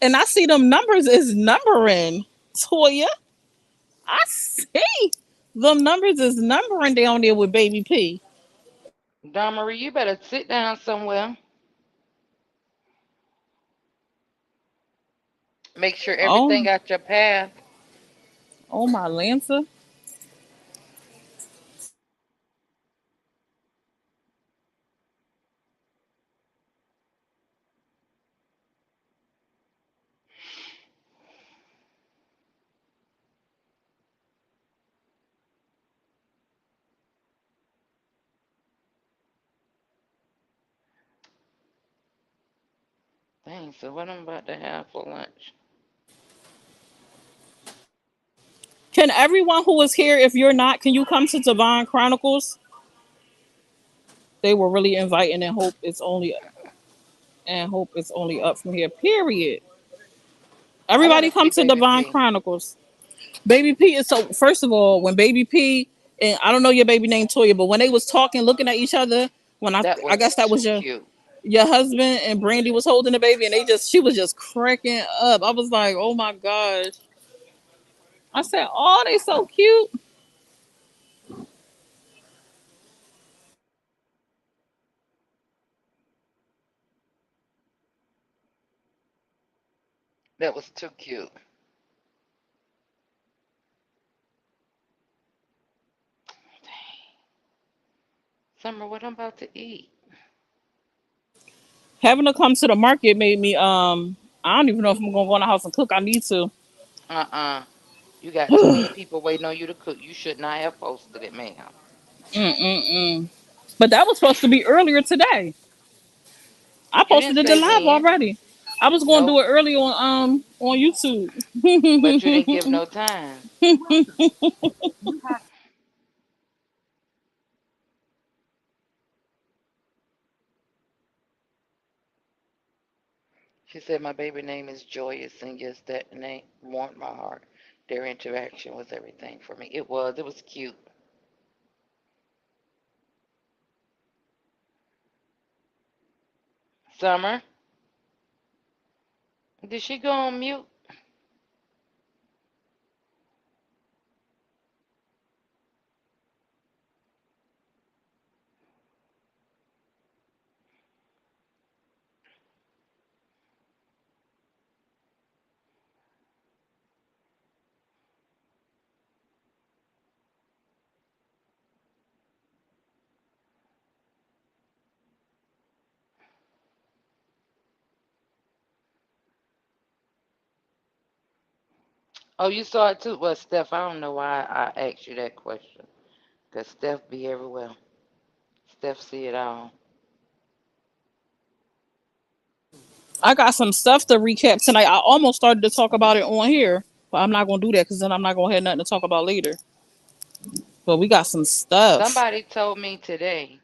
and I see them numbers is numbering. Toya, I see them numbers is numbering down there with Baby P. Don Marie, you better sit down somewhere. Make sure everything Oh, got your path. oh my Lancer. Dang, so what I'm about to have for lunch? Can everyone who is here, if you're not, can you come to Divine Chronicles? They were really inviting and hope it's only up from here. Period. I want Everybody to come see to Baby Divine P. Chronicles. Baby P is so. First of all, when Baby P and I don't know your baby name Toya, but when they was talking, looking at each other, when That I was guess that too was cute. your husband and Brandy was holding the baby, and she was just cracking up. I was like, oh my gosh. I said, oh, they so cute. That was too cute. Summer, what I'm about to eat? Having to come to the market made me. I don't even know if I'm gonna go in the house and cook. I need to. Uh-uh. You got too many people waiting on you to cook. You should not have posted it, ma'am. Mm-mm-mm. But that was supposed to be earlier today. I You didn't posted it to say live when. already. I was going to Nope. do it early on YouTube. But you didn't give no time. She said my baby name is Joyous, and yes, that name warmed my heart. Their interaction was everything for me. It was. It was cute. Summer, did she go on mute? Oh, you saw it too? Well, Steph, I don't know why I asked you that question. Because Steph be everywhere. Steph see it all. I got some stuff to recap tonight. I almost started to talk about it on here, but I'm not gonna do that because then I'm not gonna have nothing to talk about later. But we got some stuff. Somebody told me today,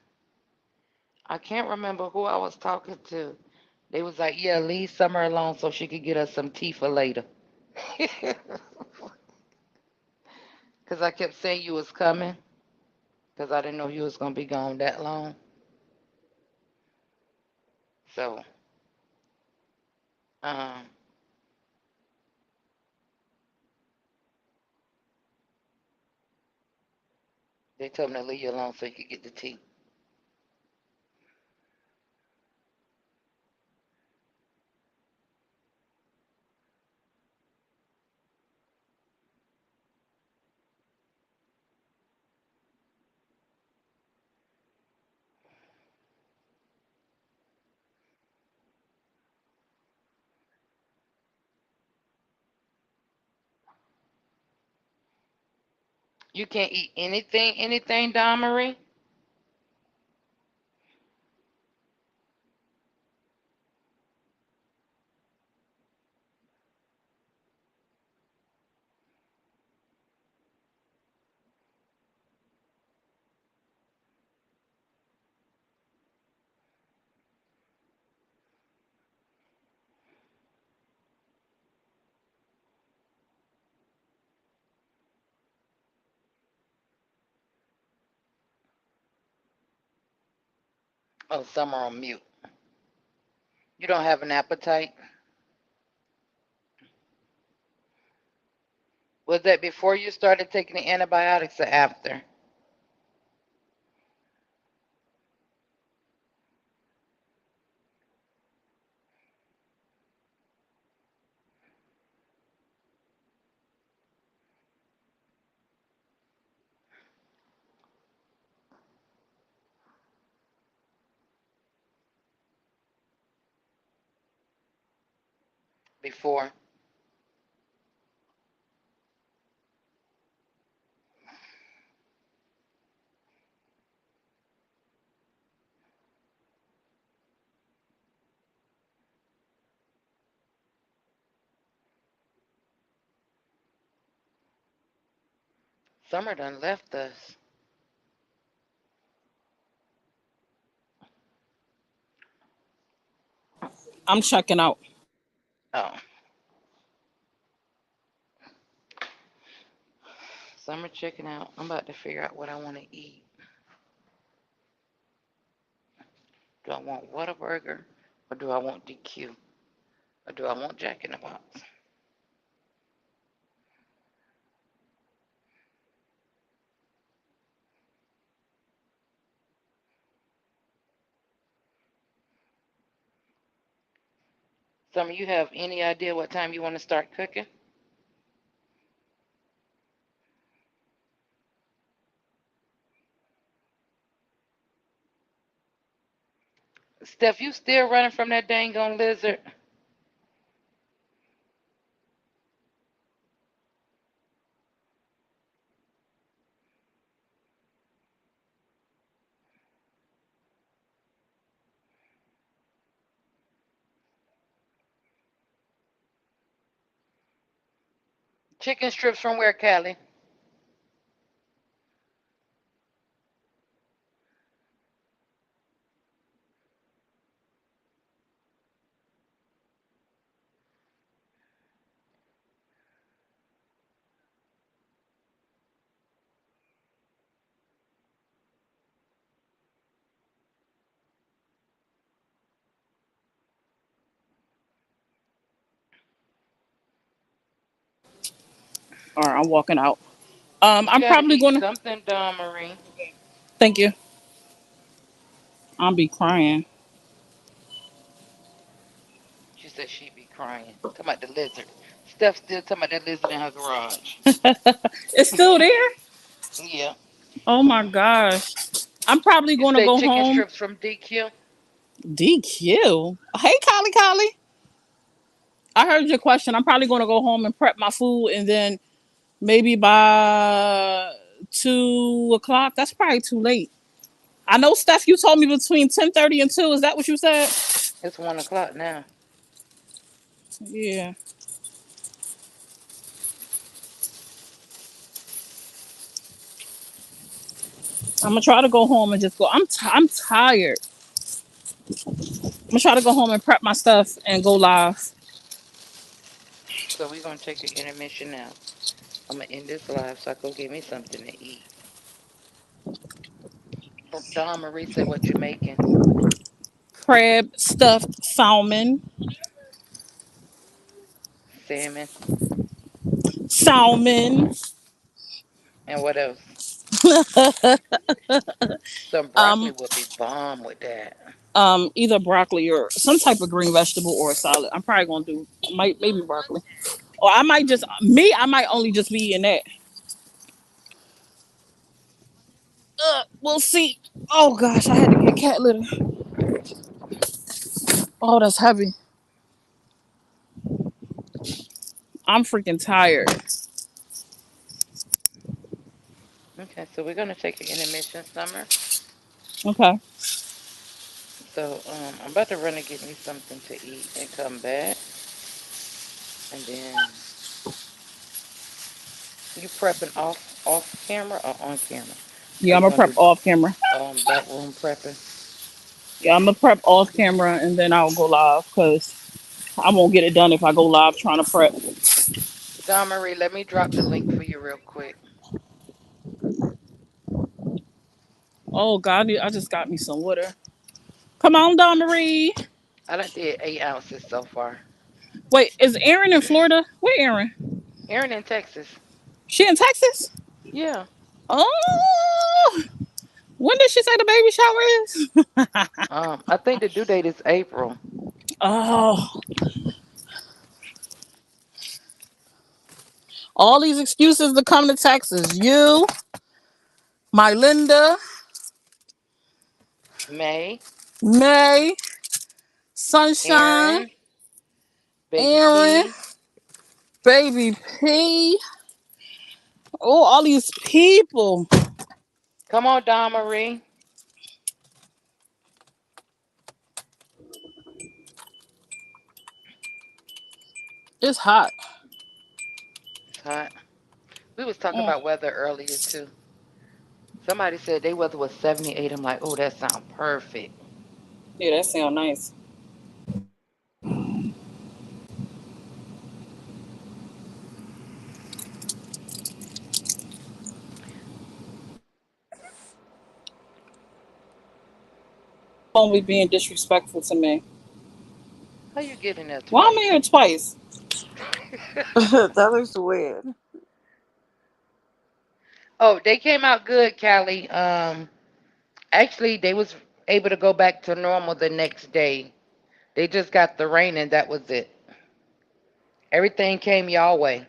I can't remember who I was talking to. They was like, yeah, leave Summer alone so she could get us some tea for later. Because I kept saying you was coming. Because I didn't know you was going to be gone that long. So, um, they told me to leave you alone so you could get the tea. You can't eat anything, Don Marie? Oh, Summer on mute. You don't have an appetite? Was that before you started taking the antibiotics or after? Before. Summer done left us. I'm checking out. Oh, Summer checking out. I'm about to figure out what I want to eat. Do I want Whataburger or do I want DQ or do I want Jack in the Box? Summer, you have any idea what time you want to start cooking? Steph, you still running from that dang on lizard? Chicken strips from where, Callie? All right, I'm walking out. You I'm got to probably eat gonna. something, Dawn Marie. Thank you. I'll be crying. She said she'd be crying. Talking about the lizard. Steph still talking about that lizard in her garage. It's still there. Yeah. Oh my gosh. I'm probably You gonna say go chicken home. strips from DQ? DQ. Hey, Collie, Collie. I heard your question. I'm probably gonna go home and prep my food, and then maybe by 2 o'clock. That's probably too late. I know, Steph. You told me between 10:30 and 2. Is that what you said? It's 1 o'clock now. Yeah. I'm gonna try to go home and just go. I'm tired. I'm gonna try to go home and prep my stuff and go live. So we're gonna take an intermission now. I'm gonna end this live so I go get me something to eat. Dawn Marie said, "What you making? Crab stuffed salmon. Salmon Salmon. and what else? Some broccoli um, would be bomb with that. either broccoli or some type of green vegetable or a salad. I'm probably gonna do might maybe broccoli. Or I might just me. I might only just be eating that. We'll see. Oh gosh, I had to get cat litter. Oh, that's heavy. I'm freaking tired. Okay, so we're gonna take an intermission, Summer. Okay. So I'm about to run and get me something to eat and come back, and then you prepping off camera or on camera? Are Yeah, I'm you gonna gonna prep do off camera. back room prepping? Yeah, I'm gonna prep off camera and then I'll go live because I won't get it done if I go live trying to prep. Dawn Marie, let me drop the link for you real quick. Oh God, I just got me some water. Come on, Don Marie. I done did 8 ounces so far. Wait, is Erin in Florida? Where Erin? Aaron in Texas. She in Texas? Yeah. Oh, when did she say the baby shower is? I think the due date is April. Oh, all these excuses to come to Texas. You, my Linda, May, May, Sunshine, Aaron, Baby Aaron, P. Baby P. Oh, all these people. Come on, Dawn Marie. It's hot. It's hot. We was talking Mm. about weather earlier too. Somebody said they weather was 78. I'm like, oh, that sound perfect. Yeah, that sound nice. Only being disrespectful to me. How you get in there Why am twice? I here twice? That looks weird. Oh, they came out good, Callie. Actually, they was able to go back to normal the next day. They just got the rain and that was it. Everything came y'all way.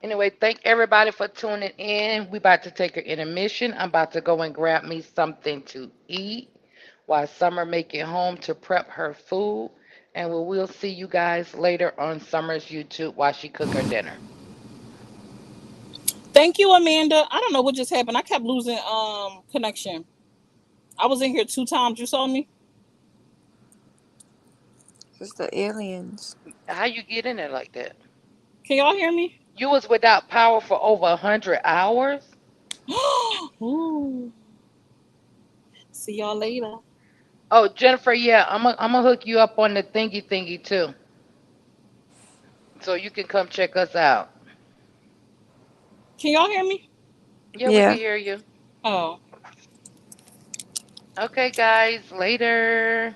Anyway, thank everybody for tuning in. We about to take an intermission. I'm about to go and grab me something to eat while Summer make it home to prep her food. And we'll see you guys later on Summer's YouTube while she cook her dinner. Thank you, Amanda. I don't know what just happened. I kept losing connection. I was in here 2 times. You saw me. It's the aliens. How you get in there like that? Can y'all hear me? You was without power for over 100 hours? Ooh. See y'all later. Oh, Jennifer, yeah, I'm gonna hook you up on the thingy thingy too. So you can come check us out. Can y'all hear me? Yeah, we can Yeah. hear you. Oh. Okay, guys, later.